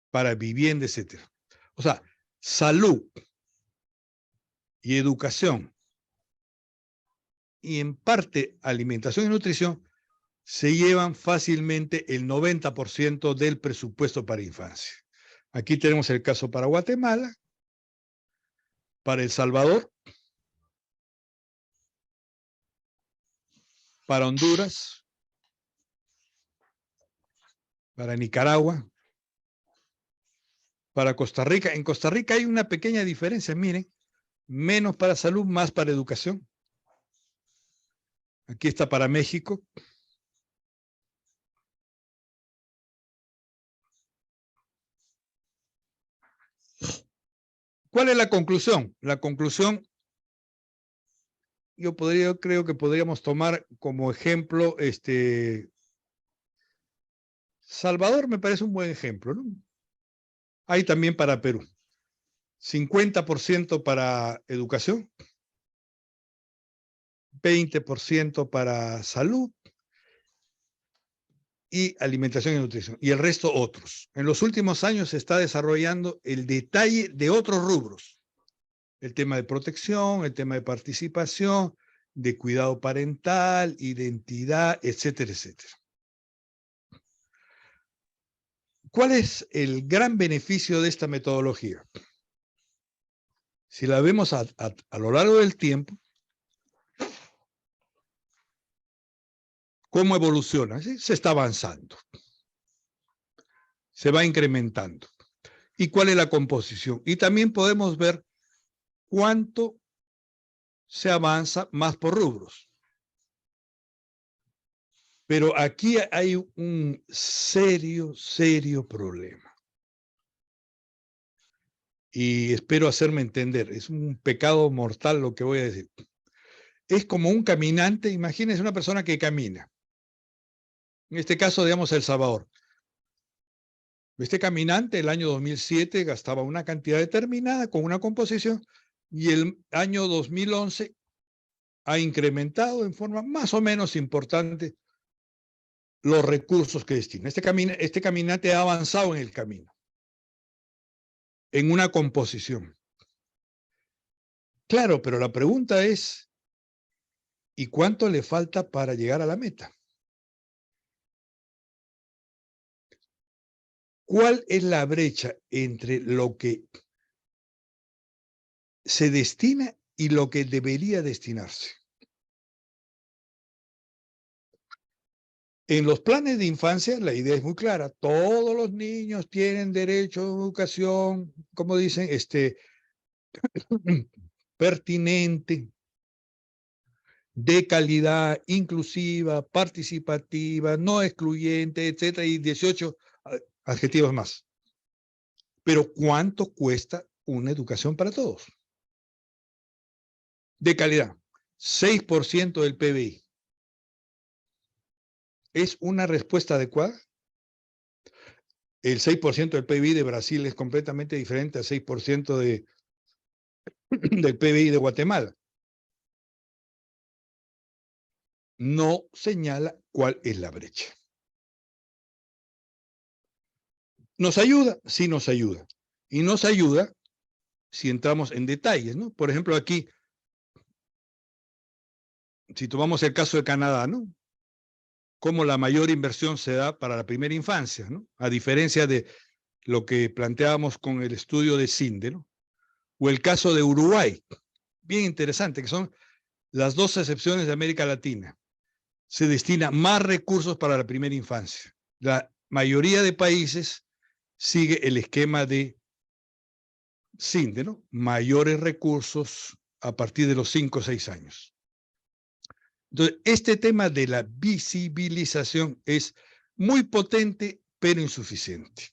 Para vivienda, etcétera. O sea, salud y educación y en parte alimentación y nutrición se llevan fácilmente el 90% del presupuesto para infancia. Aquí tenemos el caso para Guatemala, para El Salvador, para Honduras, para Nicaragua, para Costa Rica. En Costa Rica hay una pequeña diferencia, miren, menos para salud, más para educación. Aquí está para México. ¿Cuál es la conclusión? La conclusión, yo creo que podríamos tomar como ejemplo, Salvador me parece un buen ejemplo, ¿no? Hay también para Perú. 50% para educación, 20% para salud y alimentación y nutrición, y el resto otros. En los últimos años se está desarrollando el detalle de otros rubros. El tema de protección, el tema de participación, de cuidado parental, identidad, etcétera, etcétera. ¿Cuál es el gran beneficio de esta metodología? Si la vemos a lo largo del tiempo, ¿cómo evoluciona? ¿Sí? Se está avanzando. Se va incrementando. ¿Y cuál es la composición? Y también podemos ver cuánto se avanza más por rubros. Pero aquí hay un serio problema. Y espero hacerme entender. Es un pecado mortal lo que voy a decir. Es como un caminante. Imagínense una persona que camina. En este caso, digamos, El Salvador. Este caminante, el año 2007, gastaba una cantidad determinada con una composición y el año 2011 ha incrementado en forma más o menos importante los recursos que destina. Este caminante ha avanzado en el camino, en una composición. Claro, pero la pregunta es, ¿y cuánto le falta para llegar a la meta? ¿Cuál es la brecha entre lo que se destina y lo que debería destinarse? En los planes de infancia la idea es muy clara. Todos los niños tienen derecho a educación, como dicen, pertinente, de calidad, inclusiva, participativa, no excluyente, etcétera, y 18 adjetivos más. Pero ¿cuánto cuesta una educación para todos? De calidad, 6% del PBI. ¿Es una respuesta adecuada? El 6% del PBI de Brasil es completamente diferente al 6% del PBI de Guatemala. No señala cuál es la brecha. ¿Nos ayuda? Sí nos ayuda. Y nos ayuda si entramos en detalles, ¿no? Por ejemplo, aquí, si tomamos el caso de Canadá, ¿no? Cómo la mayor inversión se da para la primera infancia, ¿no? A diferencia de lo que planteábamos con el estudio de CINDE, ¿no? O el caso de Uruguay, bien interesante, que son las dos excepciones de América Latina. Se destina más recursos para la primera infancia. La mayoría de países sigue el esquema de CINDE, ¿no? Mayores recursos a partir de los 5 o 6 años. Entonces, este tema de la visibilización es muy potente, pero insuficiente.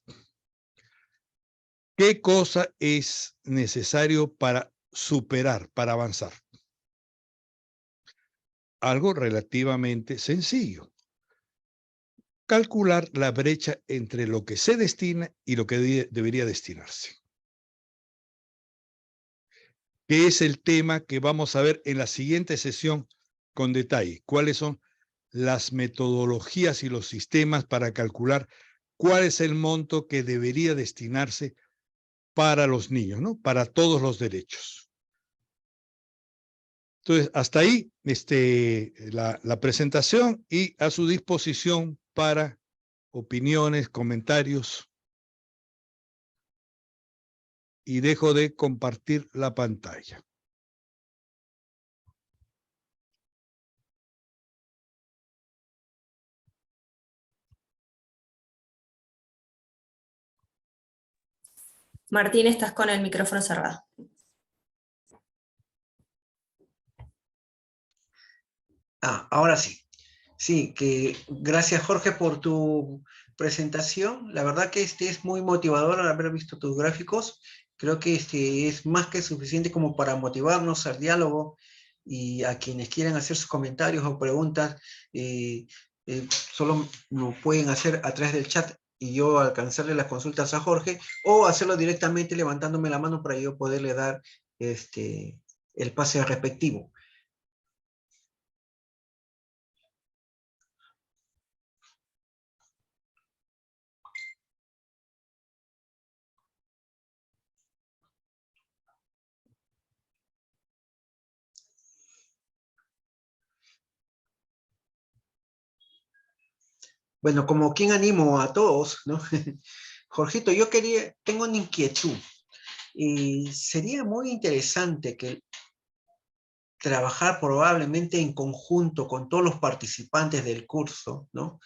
¿Qué cosa es necesario para superar, para avanzar? Algo relativamente sencillo. Calcular la brecha entre lo que se destina y lo que debería destinarse. Que es el tema que vamos a ver en la siguiente sesión con detalle. ¿Cuáles son las metodologías y los sistemas para calcular cuál es el monto que debería destinarse para los niños, ¿no? Para todos los derechos. Entonces, hasta ahí la presentación y a su disposición para opiniones, comentarios. Y dejo de compartir la pantalla. Martín, estás con el micrófono cerrado. Ahora sí. Sí, que gracias Jorge por tu presentación. La verdad que es muy motivador al haber visto tus gráficos. Creo que es más que suficiente como para motivarnos al diálogo y a quienes quieran hacer sus comentarios o preguntas, solo lo pueden hacer a través del chat y yo alcanzarle las consultas a Jorge o hacerlo directamente levantándome la mano para yo poderle dar el pase respectivo. Bueno, como quien animo a todos, ¿no? Jorgito, tengo una inquietud. Y sería muy interesante que trabajar probablemente en conjunto con todos los participantes del curso, ¿no?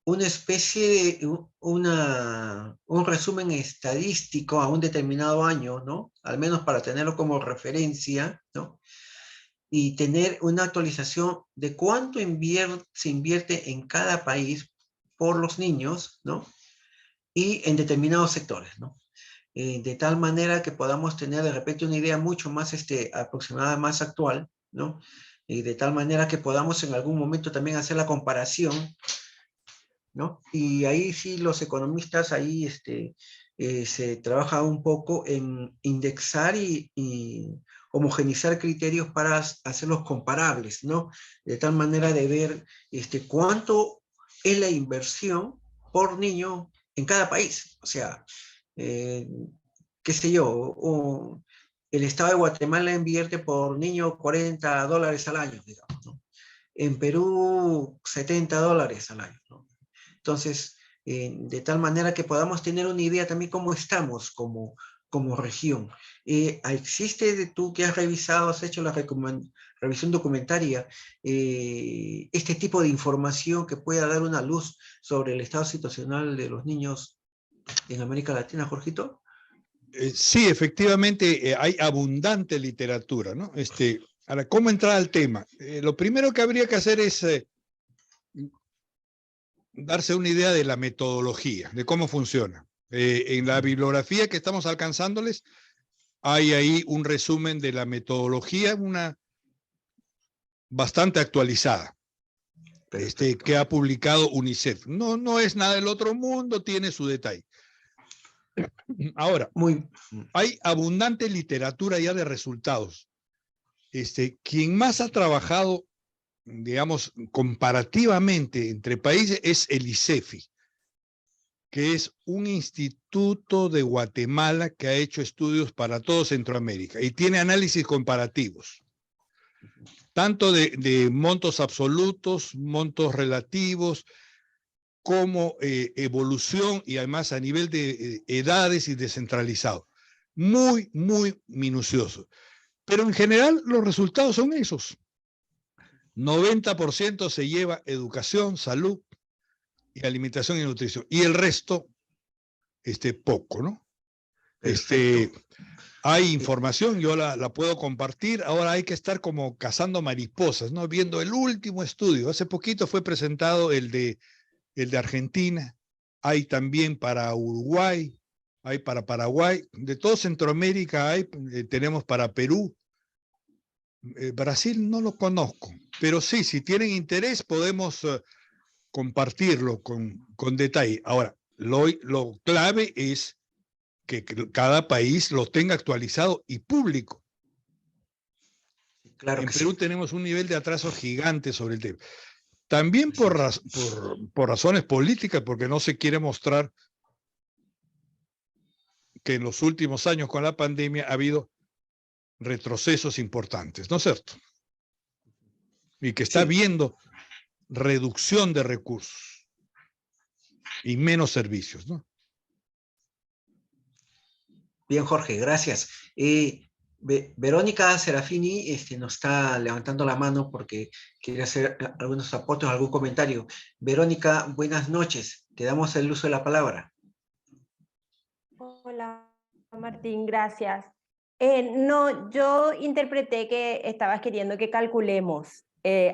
Una especie de, un resumen estadístico a un determinado año, ¿no? Al menos para tenerlo como referencia, ¿no? Y tener una actualización de cuánto se invierte en cada país por los niños, ¿no? Y en determinados sectores, ¿no? De tal manera que podamos tener de repente una idea mucho más aproximada, más actual, ¿no? Y de tal manera que podamos en algún momento también hacer la comparación, ¿no? Y ahí sí los economistas, ahí se trabaja un poco en indexar y homogenizar criterios para hacerlos comparables, ¿no? De tal manera de ver cuánto es la inversión por niño en cada país. O sea, qué sé yo, el Estado de Guatemala invierte por niño $40 al año, digamos, ¿no? En Perú, $70 al año, ¿no? Entonces, de tal manera que podamos tener una idea también cómo estamos como región. ¿Existe, tú que has revisado, has hecho la revisión documentaria, este tipo de información que pueda dar una luz sobre el estado situacional de los niños en América Latina, Jorgito? Sí, efectivamente, hay abundante literatura, ¿no? Ahora, ¿cómo entrar al tema? Lo primero que habría que hacer es darse una idea de la metodología, de cómo funciona. En la bibliografía que estamos alcanzándoles, hay ahí un resumen de la metodología, una bastante actualizada, que ha publicado UNICEF. No es nada del otro mundo, tiene su detalle. Ahora, hay abundante literatura ya de resultados. Quien más ha trabajado, digamos, comparativamente entre países es el ICEFI, que es un instituto de Guatemala que ha hecho estudios para todo Centroamérica y tiene análisis comparativos, tanto de montos absolutos, montos relativos, como evolución y además a nivel de edades y descentralizado. Muy, muy minucioso. Pero en general los resultados son esos. 90% se lleva educación, salud y alimentación y nutrición. Y el resto, poco, ¿no? Hay información, yo la puedo compartir. Ahora hay que estar como cazando mariposas, ¿no? Viendo el último estudio. Hace poquito fue presentado el de Argentina. Hay también para Uruguay, hay para Paraguay. De todo Centroamérica hay, tenemos para Perú. Brasil no lo conozco, pero sí, si tienen interés podemos compartirlo con detalle. Ahora, lo clave es que cada país lo tenga actualizado y público. Claro en que Perú sí. tenemos un nivel de atraso gigante sobre el tema. También por razones políticas, porque no se quiere mostrar que en los últimos años con la pandemia ha habido retrocesos importantes, ¿no es cierto? Y que está habiendo reducción de recursos y menos servicios, ¿no? Bien, Jorge, gracias. Verónica Serafini nos está levantando la mano porque quiere hacer algunos aportes, algún comentario. Verónica, buenas noches. Te damos el uso de la palabra. Hola, Martín, gracias. No, yo interpreté que estabas queriendo que calculemos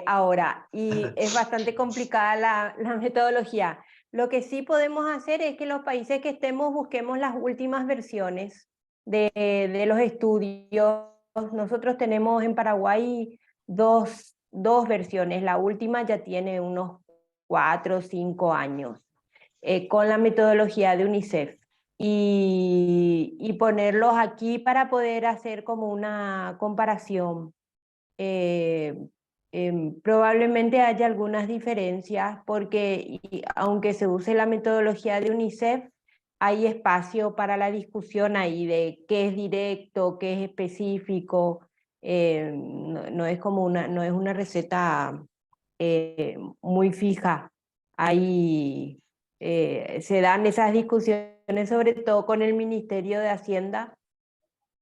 ahora y es bastante complicada la metodología. Lo que sí podemos hacer es que los países que estemos busquemos las últimas versiones de los estudios. Nosotros tenemos en Paraguay dos versiones. La última ya tiene unos 4 o 5 años con la metodología de UNICEF. Y ponerlos aquí para poder hacer como una comparación. Probablemente haya algunas diferencias porque aunque se use la metodología de UNICEF, hay espacio para la discusión ahí de qué es directo, qué es específico. No es como no es una receta muy fija. Ahí se dan esas discusiones sobre todo con el Ministerio de Hacienda,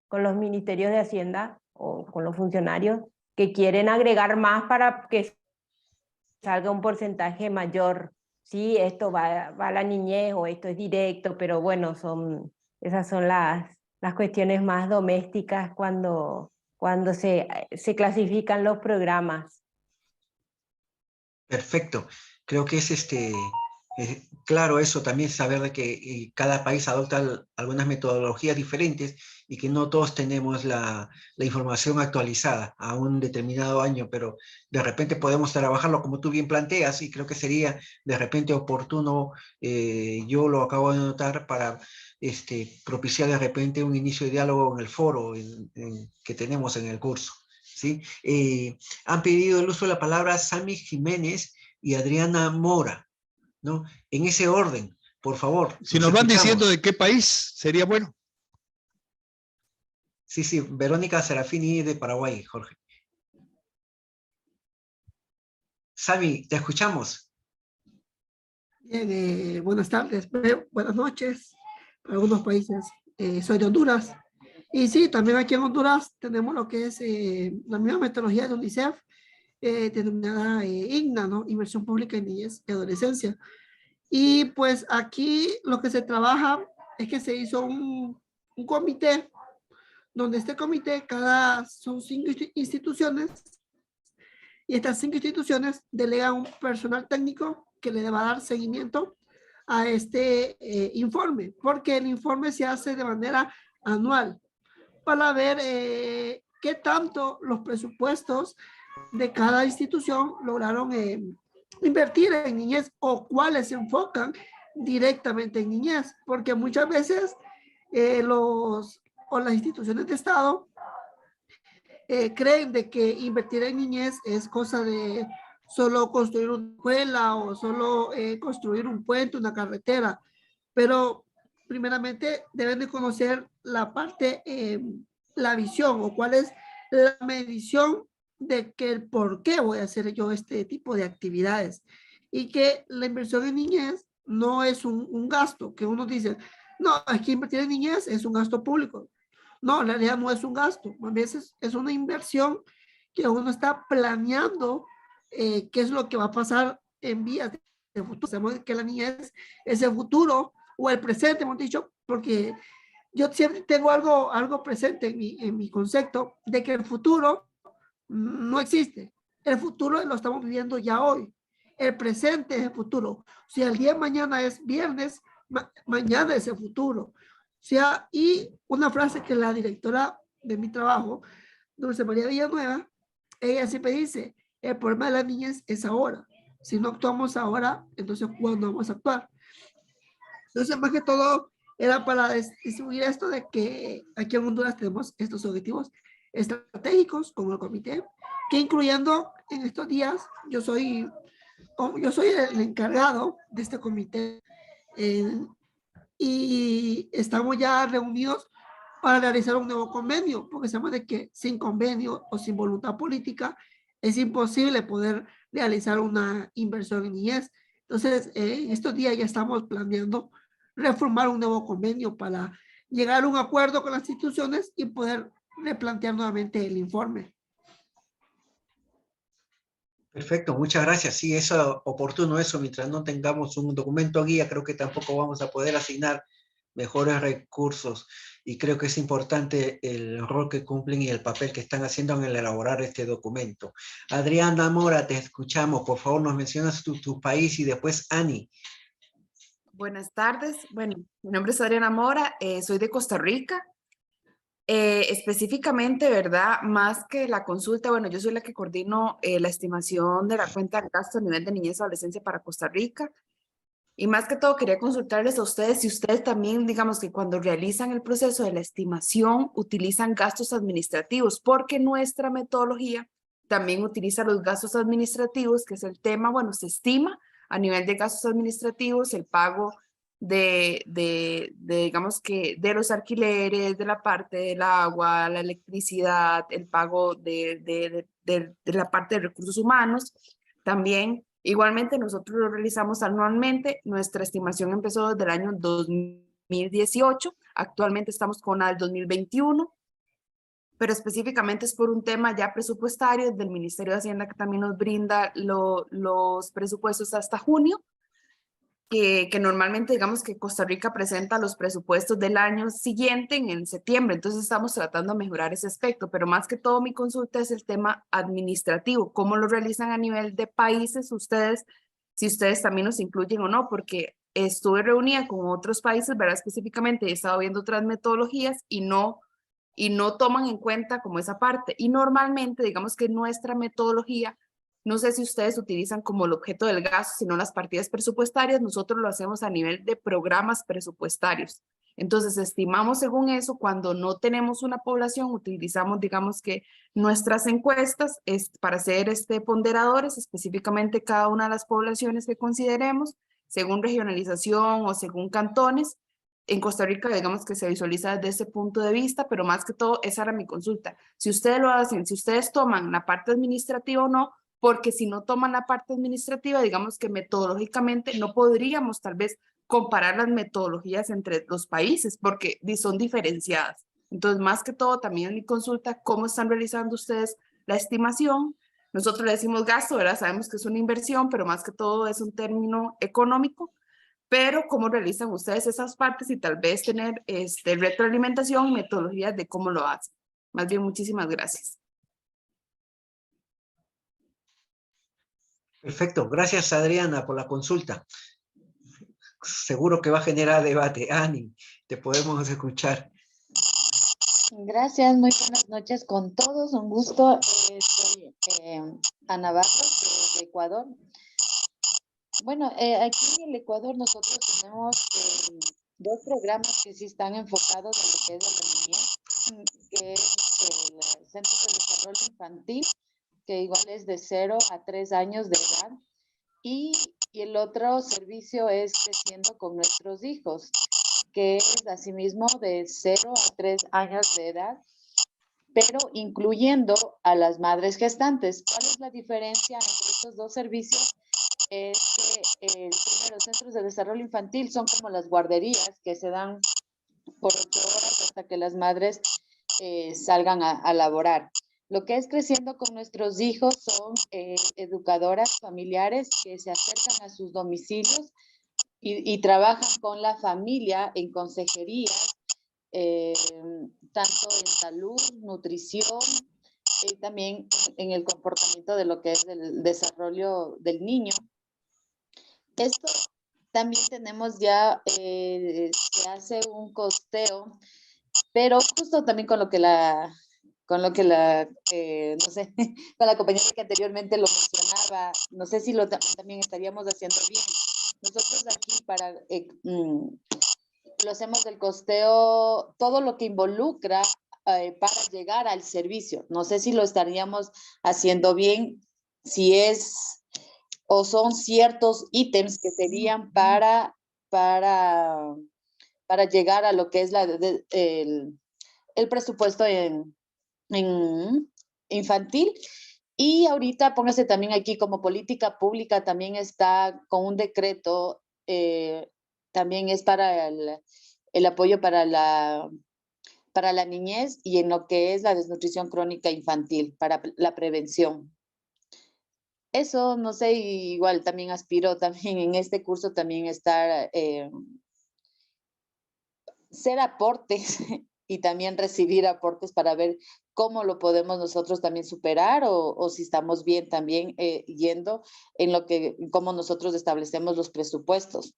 con los ministerios de Hacienda o con los funcionarios que quieren agregar más para que salga un porcentaje mayor. Sí, esto va a la niñez o esto es directo, pero bueno, esas son las cuestiones más domésticas cuando se clasifican los programas. Perfecto. Creo que es claro eso también, saber de que cada país adopta algunas metodologías diferentes y que no todos tenemos la información actualizada a un determinado año, pero de repente podemos trabajarlo como tú bien planteas y creo que sería de repente oportuno, yo lo acabo de notar, para propiciar de repente un inicio de diálogo en el foro que tenemos en el curso. ¿Sí? Han pedido el uso de la palabra Sami Jiménez y Adriana Mora, ¿no? En ese orden, por favor. Si nos van diciendo de qué país, sería bueno. Sí, Verónica Serafini de Paraguay, Jorge. Sami, te escuchamos. Bien, buenas tardes, buenas noches para algunos países. soy de Honduras. Y sí, también aquí en Honduras tenemos lo que es la misma metodología de UNICEF, denominada IGNA, ¿no? Inversión Pública en Niñez y Adolescencia. Y pues aquí lo que se trabaja es que se hizo un comité, donde este comité, son 5 instituciones, y estas 5 instituciones delegan un personal técnico que le va a dar seguimiento a este informe, porque el informe se hace de manera anual para ver qué tanto los presupuestos de cada institución lograron invertir en niñez o cuáles se enfocan directamente en niñez, porque muchas veces las instituciones de Estado creen de que invertir en niñez es cosa de solo construir una escuela o solo construir un puente, una carretera, pero primeramente deben de conocer la parte, la visión o cuál es la medición de que el por qué voy a hacer yo este tipo de actividades, y que la inversión en niñez no es un gasto que uno dice, no, aquí invertir en niñez es un gasto público. No, en realidad no es un gasto, a veces es una inversión que uno está planeando qué es lo que va a pasar en vías de futuro. Sabemos que la niñez es el futuro o el presente, hemos dicho, porque yo siempre tengo algo presente en mi concepto de que el futuro no existe. El futuro lo estamos viviendo ya hoy. El presente es el futuro. Si el día de mañana es viernes, mañana es el futuro. O sea, y una frase que la directora de mi trabajo, Dulce María Villanueva, ella siempre dice, el problema de la niñez es ahora. Si no actuamos ahora, entonces ¿cuándo vamos a actuar? Entonces, más que todo, era para distribuir esto de que aquí en Honduras tenemos estos objetivos estratégicos con el comité, que incluyendo en estos días, yo soy el encargado de este comité, y estamos ya reunidos para realizar un nuevo convenio, porque sabemos de que sin convenio o sin voluntad política es imposible poder realizar una inversión en niñez. Entonces, en estos días ya estamos planeando reformar un nuevo convenio para llegar a un acuerdo con las instituciones y poder replantear nuevamente el informe. Perfecto, muchas gracias. Sí, es oportuno eso. Mientras no tengamos un documento guía, creo que tampoco vamos a poder asignar mejores recursos. Y creo que es importante el rol que cumplen y el papel que están haciendo en el elaborar este documento. Adriana Mora, te escuchamos. Por favor, nos mencionas tu país y después Ani. Buenas tardes. Bueno, mi nombre es Adriana Mora, soy de Costa Rica. Específicamente, ¿verdad? Más que la consulta, bueno, yo soy la que coordino la estimación de la cuenta de gasto a nivel de niñez y adolescencia para Costa Rica. Y más que todo, quería consultarles a ustedes si ustedes también, digamos que cuando realizan el proceso de la estimación, utilizan gastos administrativos, porque nuestra metodología también utiliza los gastos administrativos, que es el tema, bueno, se estima a nivel de gastos administrativos el pago digamos que de los alquileres, de la parte del agua, la electricidad, el pago de la parte de recursos humanos. También, igualmente, nosotros lo realizamos anualmente. Nuestra estimación empezó desde el año 2018. Actualmente estamos con la del 2021. Pero específicamente es por un tema ya presupuestario del Ministerio de Hacienda, que también nos brinda los presupuestos hasta junio. Que normalmente digamos que Costa Rica presenta los presupuestos del año siguiente en septiembre, entonces estamos tratando de mejorar ese aspecto, pero más que todo mi consulta es el tema administrativo, cómo lo realizan a nivel de países ustedes, si ustedes también nos incluyen o no, porque estuve reunida con otros países, ¿verdad? Específicamente he estado viendo otras metodologías y no toman en cuenta como esa parte, y normalmente digamos que nuestra metodología, no sé si ustedes utilizan como el objeto del gasto, sino las partidas presupuestarias, nosotros lo hacemos a nivel de programas presupuestarios. Entonces, estimamos según eso, cuando no tenemos una población, utilizamos, digamos que nuestras encuestas para hacer ponderadores, específicamente cada una de las poblaciones que consideremos, según regionalización o según cantones. En Costa Rica, digamos que se visualiza desde ese punto de vista, pero más que todo, esa era mi consulta. Si ustedes lo hacen, si ustedes toman la parte administrativa o no, porque si no toman la parte administrativa, digamos que metodológicamente no podríamos tal vez comparar las metodologías entre los países porque son diferenciadas. Entonces, más que todo, también en mi consulta, ¿cómo están realizando ustedes la estimación? Nosotros le decimos gasto, ¿verdad? Sabemos que es una inversión, pero más que todo es un término económico. Pero ¿cómo realizan ustedes esas partes y tal vez tener retroalimentación y metodologías de cómo lo hacen? Más bien, muchísimas gracias. Perfecto. Gracias, Adriana, por la consulta. Seguro que va a generar debate. Ani, te podemos escuchar. Gracias, muy buenas noches con todos. Un gusto. Soy Ana Barros, de Ecuador. Bueno, aquí en el Ecuador nosotros tenemos dos programas que sí están enfocados en lo que es la niñez, que es el Centro de Desarrollo Infantil, que igual es de 0 a 3 años de edad, y el otro servicio es Creciendo con Nuestros Hijos, que es asimismo de 0 a 3 años de edad, pero incluyendo a las madres gestantes. ¿Cuál es la diferencia entre estos dos servicios? Es que primero, centros de desarrollo infantil son como las guarderías que se dan por 8 horas hasta que las madres salgan a laborar. Lo que es Creciendo con Nuestros Hijos son educadoras familiares que se acercan a sus domicilios y trabajan con la familia en consejería, tanto en salud, nutrición, y también en el comportamiento de lo que es el desarrollo del niño. Esto también tenemos ya, se hace un costeo, pero justo también con lo que no sé, con la compañera que anteriormente lo mencionaba, no sé si también estaríamos haciendo bien. Nosotros aquí lo hacemos del costeo, todo lo que involucra para llegar al servicio. No sé si lo estaríamos haciendo bien, si es o son ciertos ítems que serían para llegar a lo que es el presupuesto en infantil. Y ahorita póngase también aquí como política pública, también está con un decreto, también es para el apoyo para la niñez y en lo que es la desnutrición crónica infantil, para la prevención. Eso, no sé, igual también aspiro también en este curso también estar, ser aportes y también recibir aportes para ver cómo lo podemos nosotros también superar o si estamos bien también yendo en cómo nosotros establecemos los presupuestos.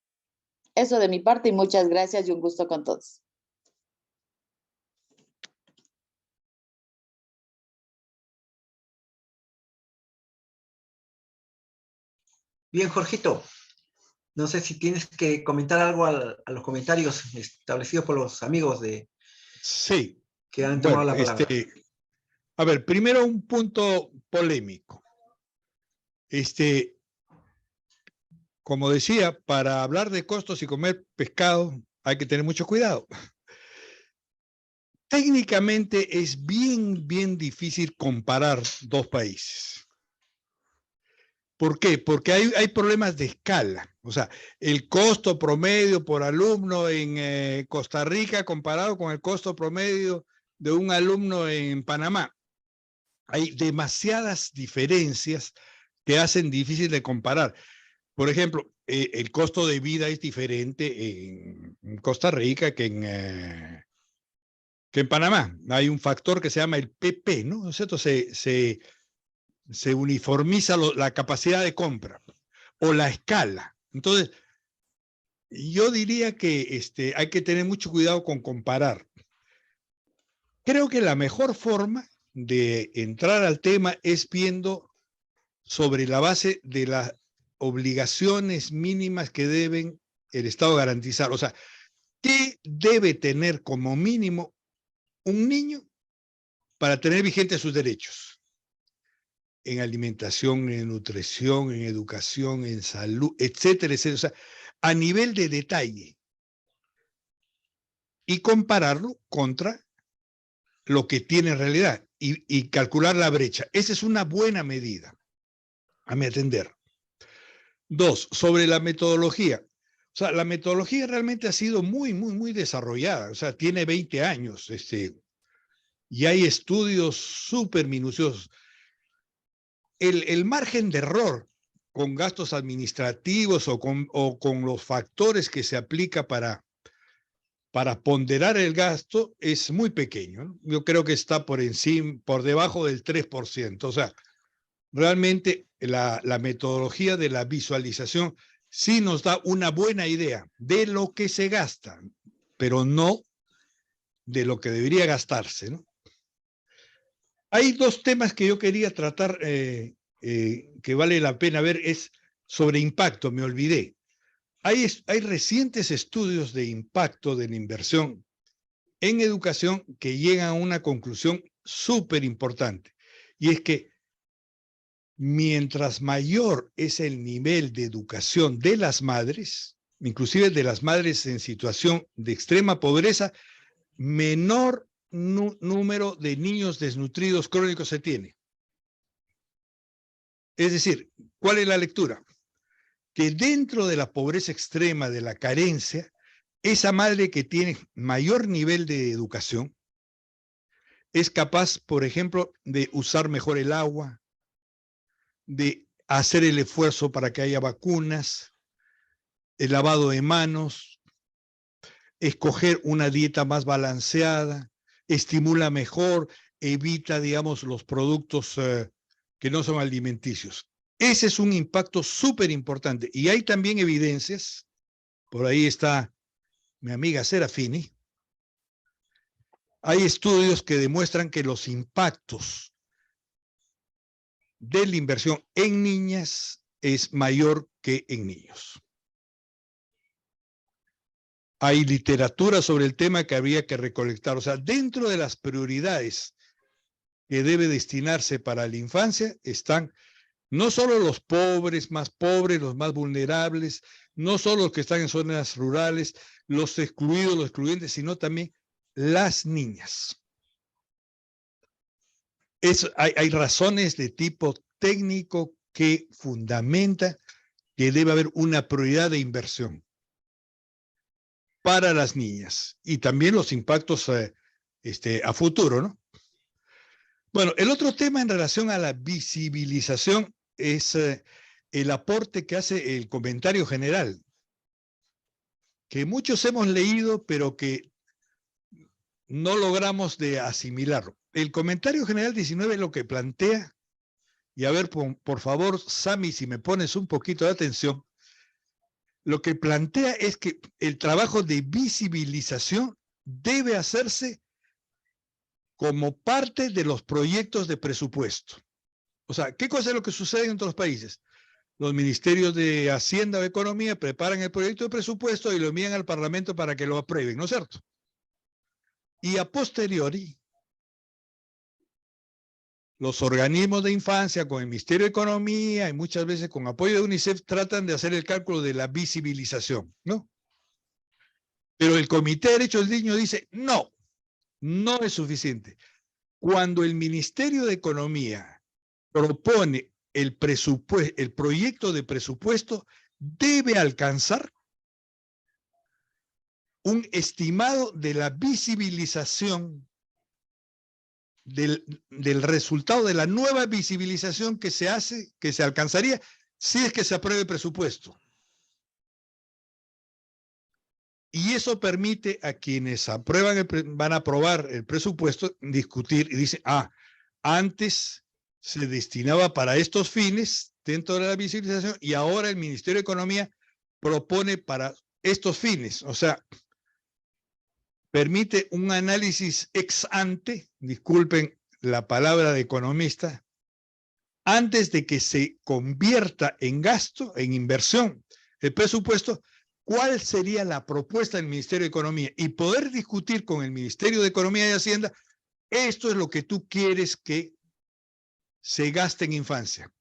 Eso de mi parte y muchas gracias y un gusto con todos. Bien, Jorgito. No sé si tienes que comentar algo a los comentarios establecidos por los amigos Sí. Que han tomado la palabra. A ver, primero un punto polémico. Como decía, para hablar de costos y comer pescado hay que tener mucho cuidado. Técnicamente es bien difícil comparar dos países. ¿Por qué? Porque hay problemas de escala. O sea, el costo promedio por alumno en Costa Rica comparado con el costo promedio de un alumno en Panamá. Hay demasiadas diferencias que hacen difícil de comparar. Por ejemplo, el costo de vida es diferente en Costa Rica que en Panamá. Hay un factor que se llama el PP, ¿no? ¿No es cierto? Se uniformiza la capacidad de compra o la escala. Entonces, yo diría que hay que tener mucho cuidado con comparar. Creo que la mejor forma de entrar al tema es viendo sobre la base de las obligaciones mínimas que deben el Estado garantizar. O sea, ¿qué debe tener como mínimo un niño para tener vigentes sus derechos? En alimentación, en nutrición, en educación, en salud, etcétera, etcétera. O sea, a nivel de detalle. Y compararlo contra lo que tiene en realidad y calcular la brecha. Esa es una buena medida, a mi entender. 2, sobre la metodología. O O sea, la metodología realmente ha sido muy desarrollada. O sea, tiene 20 años, y hay estudios súper minuciosos. El margen de error con gastos administrativos o con los factores que se aplica para ponderar el gasto es muy pequeño, ¿no? Yo creo que está por debajo del 3%. O sea, realmente la metodología de la visualización sí nos da una buena idea de lo que se gasta, pero no de lo que debería gastarse, ¿no? Hay dos temas que yo quería tratar que vale la pena ver, es sobre impacto, me olvidé. Hay recientes estudios de impacto de la inversión en educación que llegan a una conclusión súper importante, y es que mientras mayor es el nivel de educación de las madres, inclusive de las madres en situación de extrema pobreza, menor número de niños desnutridos crónicos se tiene. Es decir, ¿cuál es la lectura? Que dentro de la pobreza extrema, de la carencia, esa madre que tiene mayor nivel de educación es capaz, por ejemplo, de usar mejor el agua, de hacer el esfuerzo para que haya vacunas, el lavado de manos, escoger una dieta más balanceada, estimula mejor, evita, digamos, los productos que no son alimenticios. Ese es un impacto súper importante. Y hay también evidencias, por ahí está mi amiga Serafini, hay estudios que demuestran que los impactos de la inversión en niñas es mayor que en niños. Hay literatura sobre el tema que habría que recolectar. O sea, dentro de las prioridades que debe destinarse para la infancia están no solo los pobres, los más vulnerables, no solo los que están en zonas rurales, los excluidos, los excluyentes, sino también las niñas. Hay razones de tipo técnico que fundamentan que debe haber una prioridad de inversión para las niñas y también los impactos a futuro, ¿no? Bueno, el otro tema en relación a la visibilización es el aporte que hace el comentario general, que muchos hemos leído, pero que no logramos de asimilarlo. El comentario general 19 lo que plantea, y a ver, por favor, Sami, si me pones un poquito de atención, lo que plantea es que el trabajo de visibilización debe hacerse como parte de los proyectos de presupuesto. O sea, ¿qué cosa es lo que sucede en otros países? Los ministerios de Hacienda o Economía preparan el proyecto de presupuesto y lo envían al Parlamento para que lo aprueben, ¿no es cierto? Y a posteriori, los organismos de infancia con el Ministerio de Economía y muchas veces con apoyo de UNICEF tratan de hacer el cálculo de la visibilización, ¿no? Pero el Comité de Derechos del Niño dice, no, no es suficiente. Cuando el Ministerio de Economía propone el proyecto de presupuesto, debe alcanzar un estimado de la visibilización del resultado de la nueva visibilización que se hace, que se alcanzaría si es que se apruebe el presupuesto. Y eso permite a quienes van a aprobar el presupuesto discutir y dicen, antes se destinaba para estos fines dentro de la visibilización y ahora el Ministerio de Economía propone para estos fines. O sea, permite un análisis ex ante, disculpen la palabra de economista, antes de que se convierta en gasto, en inversión, el presupuesto, cuál sería la propuesta del Ministerio de Economía y poder discutir con el Ministerio de Economía y Hacienda, esto es lo que tú quieres que se gaste en infancia.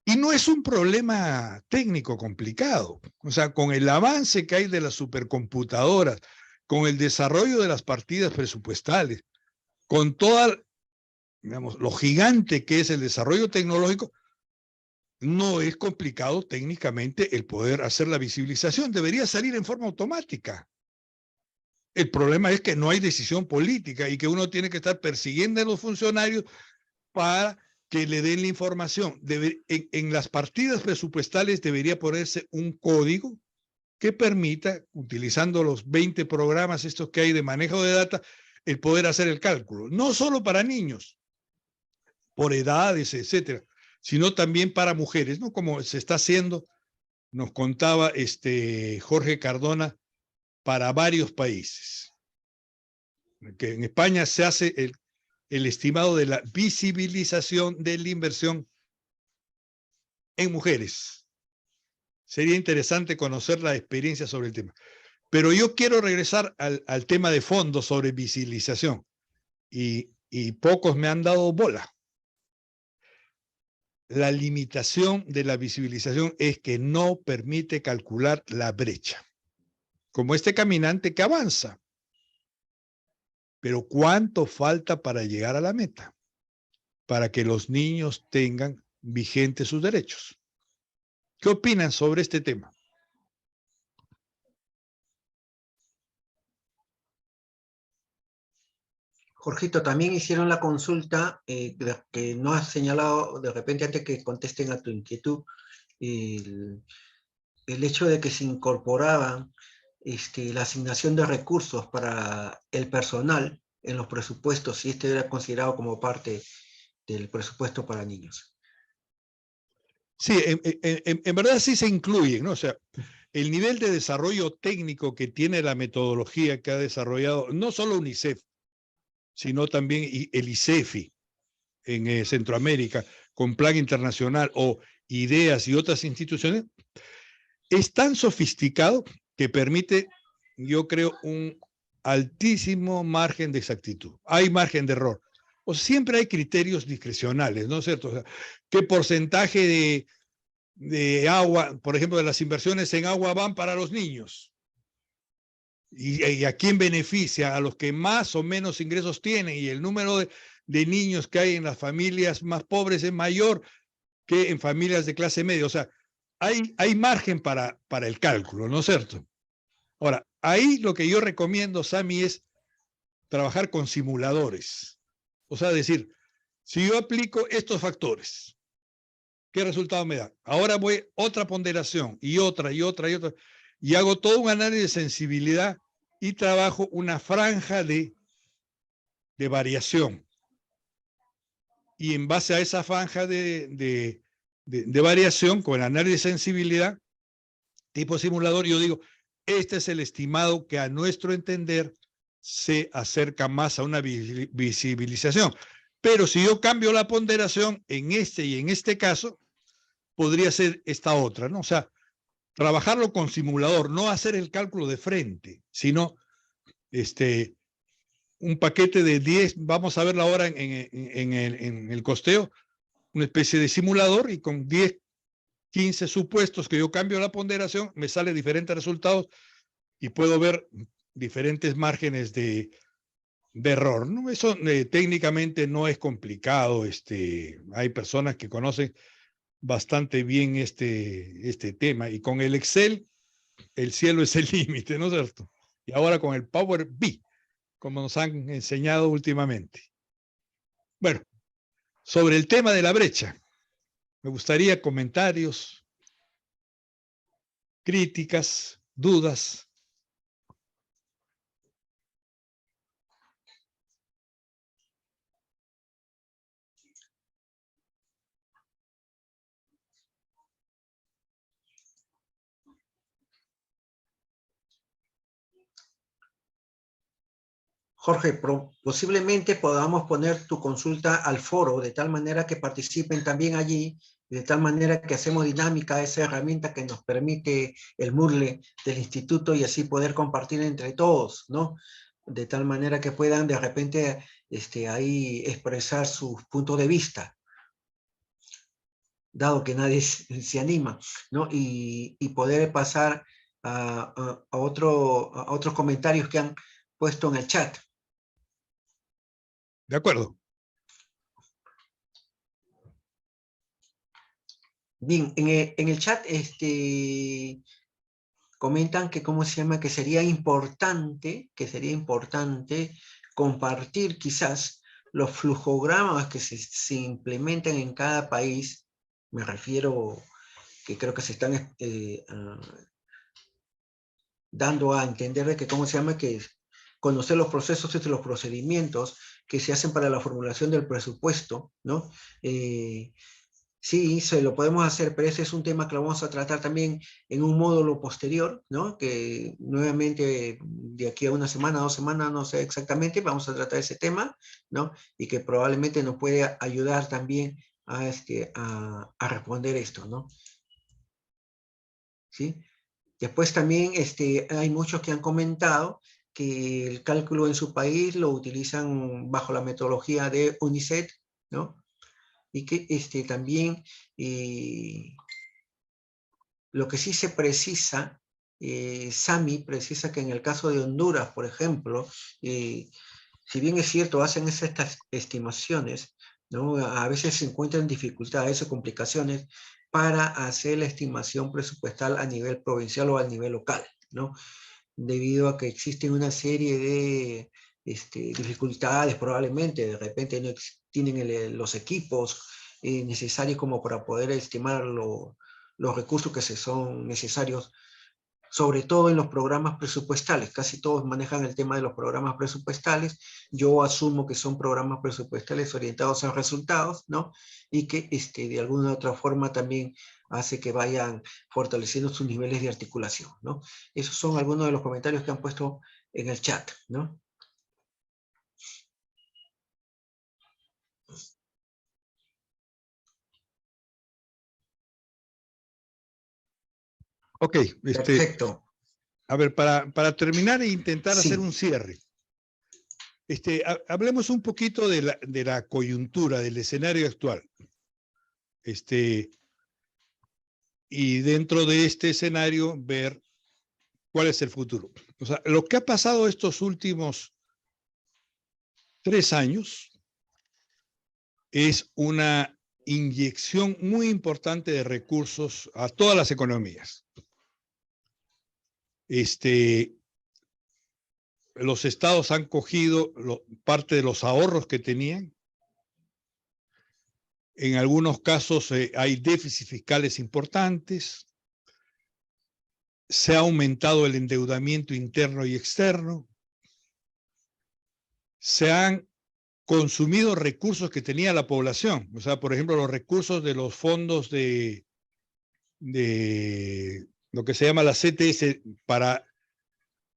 Y no es un problema técnico complicado. O sea, con el avance que hay de las supercomputadoras, con el desarrollo de las partidas presupuestales, con toda, digamos, lo gigante que es el desarrollo tecnológico, no es complicado técnicamente el poder hacer la visibilización. Debería salir en forma automática. El problema es que no hay decisión política y que uno tiene que estar persiguiendo a los funcionarios para que le den la información. En las partidas presupuestales debería ponerse un código que permita, utilizando los 20 programas estos que hay de manejo de data, el poder hacer el cálculo. No solo para niños, por edades, etcétera, sino también para mujeres, ¿no? Como se está haciendo, nos contaba Jorge Cardona, para varios países. Que en España se hace el estimado de la visibilización de la inversión en mujeres. Sería interesante conocer la experiencia sobre el tema. Pero yo quiero regresar al tema de fondo sobre visibilización. Y pocos me han dado bola. La limitación de la visibilización es que no permite calcular la brecha. Como este caminante que avanza. Pero ¿cuánto falta para llegar a la meta? Para que los niños tengan vigentes sus derechos. ¿Qué opinan sobre este tema? Jorgito, también hicieron la consulta que no has señalado de repente antes que contesten a tu inquietud, el, el hecho de que se incorporaba la asignación de recursos para el personal en los presupuestos, si este era considerado como parte del presupuesto para niños. Sí, en verdad sí se incluyen, ¿no? O sea, el nivel de desarrollo técnico que tiene la metodología que ha desarrollado no solo UNICEF, sino también el ICEFI en Centroamérica, con Plan Internacional o IDEAS y otras instituciones, es tan sofisticado que permite, yo creo, un altísimo margen de exactitud. Hay margen de error. O sea, siempre hay criterios discrecionales, ¿no es cierto? O sea, ¿qué porcentaje de agua, por ejemplo, de las inversiones en agua van para los niños? ¿Y a quién beneficia? A los que más o menos ingresos tienen, y el número de niños que hay en las familias más pobres es mayor que en familias de clase media. O sea, hay margen para el cálculo, ¿no es cierto? Ahora, ahí lo que yo recomiendo, Sami, es trabajar con simuladores. O sea, decir, si yo aplico estos factores, ¿qué resultado me da? Ahora voy otra ponderación y otra y otra y otra, y hago todo un análisis de sensibilidad y trabajo una franja de variación. Y en base a esa franja de variación, con el análisis de sensibilidad, tipo simulador, yo digo, este es el estimado que a nuestro entender se acerca más a una visibilización. Pero si yo cambio la ponderación en este y en este caso, podría ser esta otra, ¿no? O sea, trabajarlo con simulador, no hacer el cálculo de frente, sino un paquete de 10, vamos a verlo ahora en el costeo, una especie de simulador, y con 10, 15 supuestos que yo cambio la ponderación, me sale diferentes resultados y puedo ver diferentes márgenes de error, ¿no? Eso técnicamente no es complicado. Hay personas que conocen bastante bien este tema, y con el Excel el cielo es el límite, ¿no es cierto? Y ahora con el Power BI, como nos han enseñado últimamente. Bueno, sobre el tema de la brecha, me gustaría comentarios, críticas, dudas. Jorge, posiblemente podamos poner tu consulta al foro de tal manera que participen también allí, de tal manera que hacemos dinámica esa herramienta que nos permite el Moodle del instituto, y así poder compartir entre todos, ¿no? De tal manera que puedan de repente ahí expresar sus puntos de vista, dado que nadie se anima, ¿no? Y poder pasar a otros comentarios que han puesto en el chat. De acuerdo. Bien, en el chat comentan que, ¿cómo se llama? Que sería importante compartir quizás los flujogramas que se implementan en cada país. Me refiero que creo que se están dando a entender de que, ¿cómo se llama? Que conocer los procesos y los procedimientos que se hacen para la formulación del presupuesto, ¿no? Sí, se lo podemos hacer, pero ese es un tema que lo vamos a tratar también en un módulo posterior, ¿no? Que nuevamente de aquí a una semana, 2 semanas, no sé exactamente, vamos a tratar ese tema, ¿no? Y que probablemente nos puede ayudar también a responder esto, ¿no? ¿Sí? Después también hay muchos que han comentado que el cálculo en su país lo utilizan bajo la metodología de UNICEF, ¿no? Y que también lo que sí se precisa, Sami precisa que en el caso de Honduras, por ejemplo, si bien es cierto, hacen estas estimaciones, ¿no? A veces se encuentran dificultades o complicaciones para hacer la estimación presupuestal a nivel provincial o a nivel local, ¿no? Debido a que existen una serie de dificultades probablemente, de repente no tienen los equipos necesarios como para poder estimar los recursos que se son necesarios, sobre todo en los programas presupuestales. Casi todos manejan el tema de los programas presupuestales. Yo asumo que son programas presupuestales orientados a resultados, ¿no? Y que de alguna u otra forma también hace que vayan fortaleciendo sus niveles de articulación, ¿no? Esos son algunos de los comentarios que han puesto en el chat, ¿no? Ok, Perfecto. a ver, para terminar e intentar Sí. hacer un cierre, hablemos un poquito de la coyuntura, del escenario actual. Y dentro de este escenario, ver cuál es el futuro. O sea, lo que ha pasado estos últimos 3 años es una inyección muy importante de recursos a todas las economías. Los estados han cogido parte de los ahorros que tenían. En algunos casos hay déficits fiscales importantes. Se ha aumentado el endeudamiento interno y externo. Se han consumido recursos que tenía la población. O sea, por ejemplo, los recursos de los fondos de lo que se llama la CTS para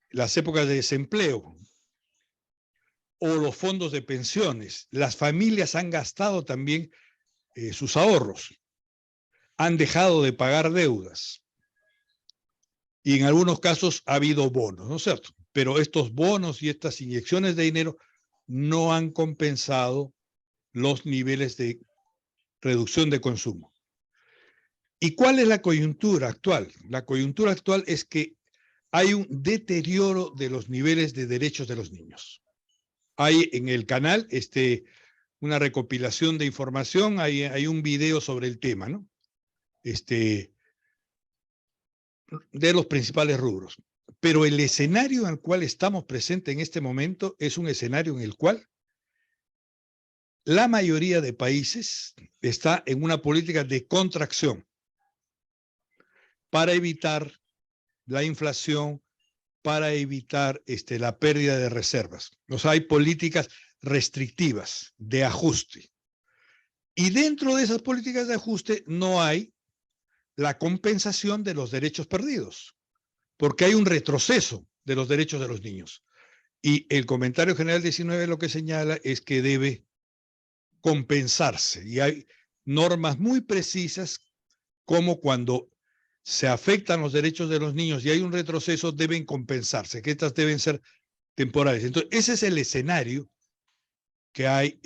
las épocas de desempleo, o los fondos de pensiones. Las familias han gastado también sus ahorros, han dejado de pagar deudas y en algunos casos ha habido bonos, ¿no es cierto? Pero estos bonos y estas inyecciones de dinero no han compensado los niveles de reducción de consumo. ¿Y cuál es la coyuntura actual? La coyuntura actual es que hay un deterioro de los niveles de derechos de los niños. Hay en el canal una recopilación de información, hay un video sobre el tema, ¿no? De los principales rubros. Pero el escenario en el cual estamos presentes en este momento es un escenario en el cual la mayoría de países está en una política de contracción para evitar la inflación, para evitar la pérdida de reservas. O sea, hay políticas restrictivas de ajuste. Y dentro de esas políticas de ajuste no hay la compensación de los derechos perdidos, porque hay un retroceso de los derechos de los niños. Y el comentario general 19 lo que señala es que debe compensarse. Y hay normas muy precisas como cuando se afectan los derechos de los niños y hay un retroceso, deben compensarse, que estas deben ser temporales. Entonces, ese es el escenario que hay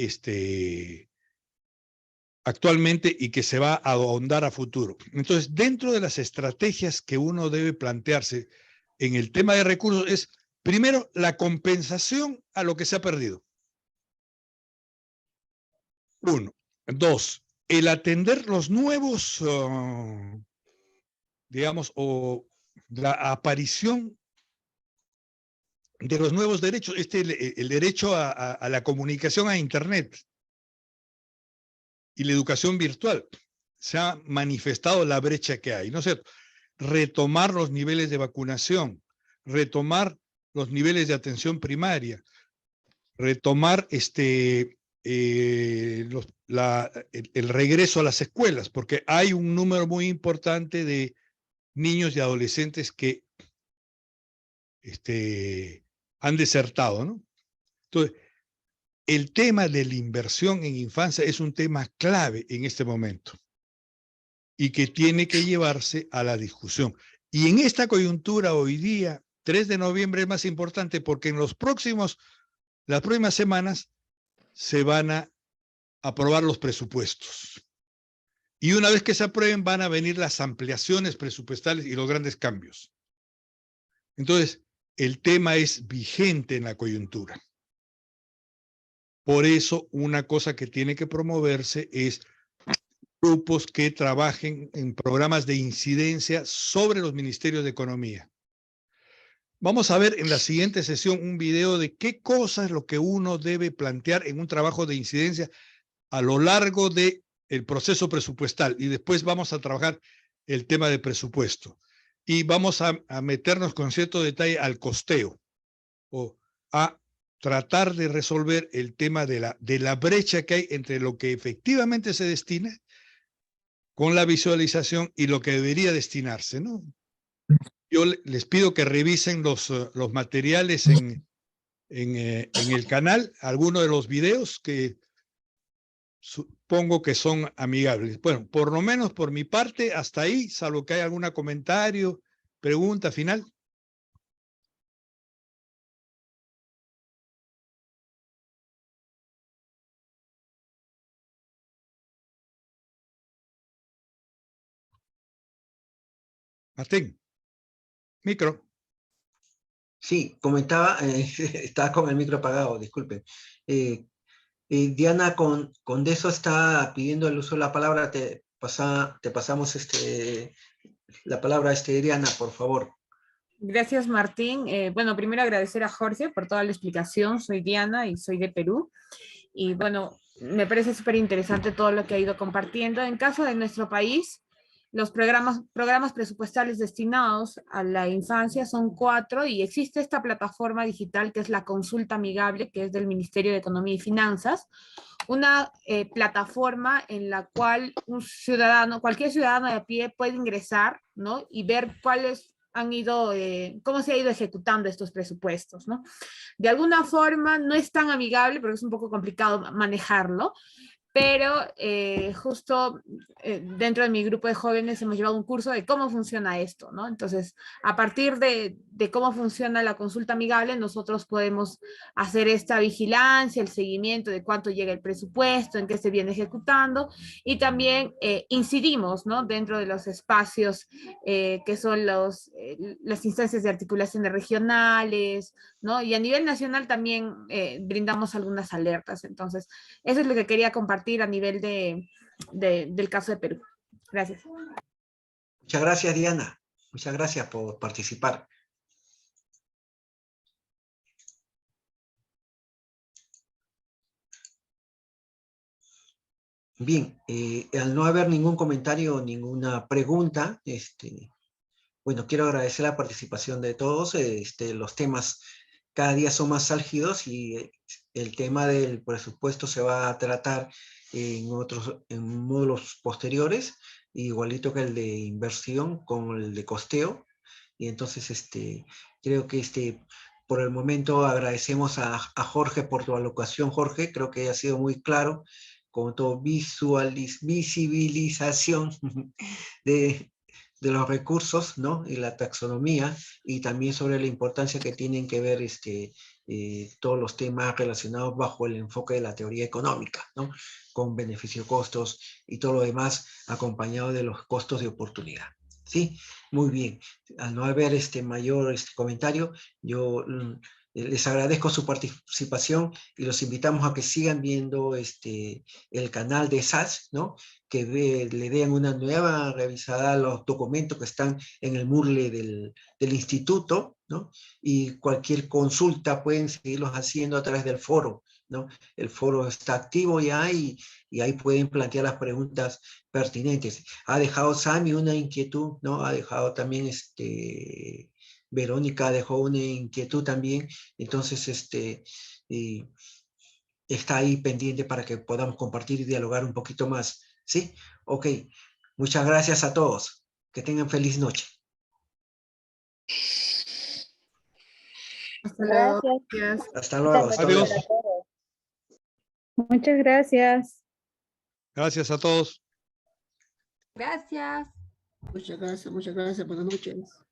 actualmente y que se va a ahondar a futuro. Entonces, dentro de las estrategias que uno debe plantearse en el tema de recursos es, primero, la compensación a lo que se ha perdido. 1. 2, el atender los nuevos, digamos, o la aparición de los nuevos derechos, el derecho a la comunicación a Internet y la educación virtual, se ha manifestado la brecha que hay, ¿no es cierto? Retomar los niveles de vacunación, retomar los niveles de atención primaria, retomar el regreso a las escuelas, porque hay un número muy importante de niños y adolescentes que han desertado, ¿no? Entonces, el tema de la inversión en infancia es un tema clave en este momento y que tiene que llevarse a la discusión. Y en esta coyuntura hoy día, 3 de noviembre es más importante porque en las próximas semanas se van a aprobar los presupuestos. Y una vez que se aprueben van a venir las ampliaciones presupuestales y los grandes cambios. Entonces, el tema es vigente en la coyuntura. Por eso, una cosa que tiene que promoverse es grupos que trabajen en programas de incidencia sobre los ministerios de Economía. Vamos a ver en la siguiente sesión un video de qué cosa es lo que uno debe plantear en un trabajo de incidencia a lo largo del proceso presupuestal, y después vamos a trabajar el tema de presupuesto. Y vamos a meternos con cierto detalle al costeo, o a tratar de resolver el tema de la brecha que hay entre lo que efectivamente se destina con la visualización y lo que debería destinarse, ¿no? Yo les pido que revisen los materiales en el canal, algunos de los videos que supongo que son amigables. Bueno, por lo menos por mi parte, hasta ahí, salvo que haya algún comentario, pregunta final. Martín, micro. Sí, comentaba, estaba con el micro apagado, disculpen. Diana, con eso está pidiendo el uso de la palabra, te pasamos la palabra Diana, por favor. Gracias, Martín. Bueno, primero agradecer a Jorge por toda la explicación. Soy Diana y soy de Perú. Y bueno, me parece súper interesante todo lo que ha ido compartiendo. En caso de nuestro país, los programas presupuestales destinados a la infancia son 4 y existe esta plataforma digital que es la Consulta Amigable, que es del Ministerio de Economía y Finanzas, una plataforma en la cual cualquier ciudadano de a pie puede ingresar, ¿no? Y ver cuáles han ido, cómo se ha ido ejecutando estos presupuestos, ¿no? De alguna forma no es tan amigable porque es un poco complicado manejarlo, pero justo dentro de mi grupo de jóvenes hemos llevado un curso de cómo funciona esto, ¿no? Entonces, a partir de cómo funciona la consulta amigable, nosotros podemos hacer esta vigilancia, el seguimiento de cuánto llega el presupuesto, en qué se viene ejecutando, y también incidimos, ¿no? Dentro de los espacios que son las instancias de articulaciones regionales, ¿no? Y a nivel nacional también brindamos algunas alertas. Entonces, eso es lo que quería compartir a nivel del caso de Perú. Gracias. Muchas gracias, Diana. Muchas gracias por participar. Bien, al no haber ningún comentario, ninguna pregunta, bueno, quiero agradecer la participación de todos. Los temas cada día son más álgidos y el tema del presupuesto se va a tratar en módulos posteriores, igualito que el de inversión con el de costeo. Y entonces creo que por el momento agradecemos a Jorge por tu alocución, Jorge. Creo que ha sido muy claro con tu visibilización de los recursos, ¿no? Y la taxonomía, y también sobre la importancia que tienen que ver todos los temas relacionados bajo el enfoque de la teoría económica, ¿no? Con beneficio-costos y todo lo demás acompañado de los costos de oportunidad. ¿Sí? Muy bien. Al no haber mayor comentario, yo Les agradezco su participación y los invitamos a que sigan viendo el canal de SAS, ¿no? Que le den una nueva revisada a los documentos que están en el Moodle del instituto, ¿no? Y cualquier consulta pueden seguirlos haciendo a través del foro, ¿no? El foro está activo ya y ahí pueden plantear las preguntas pertinentes. Ha dejado Sami una inquietud, ¿no? Ha dejado también Verónica dejó una inquietud también, entonces está ahí pendiente para que podamos compartir y dialogar un poquito más, ¿sí? Ok, muchas gracias a todos, que tengan feliz noche. Hasta luego. Gracias. Hasta luego. Hasta Adiós. luego. Muchas gracias. Gracias a todos. Gracias. Muchas gracias, buenas noches.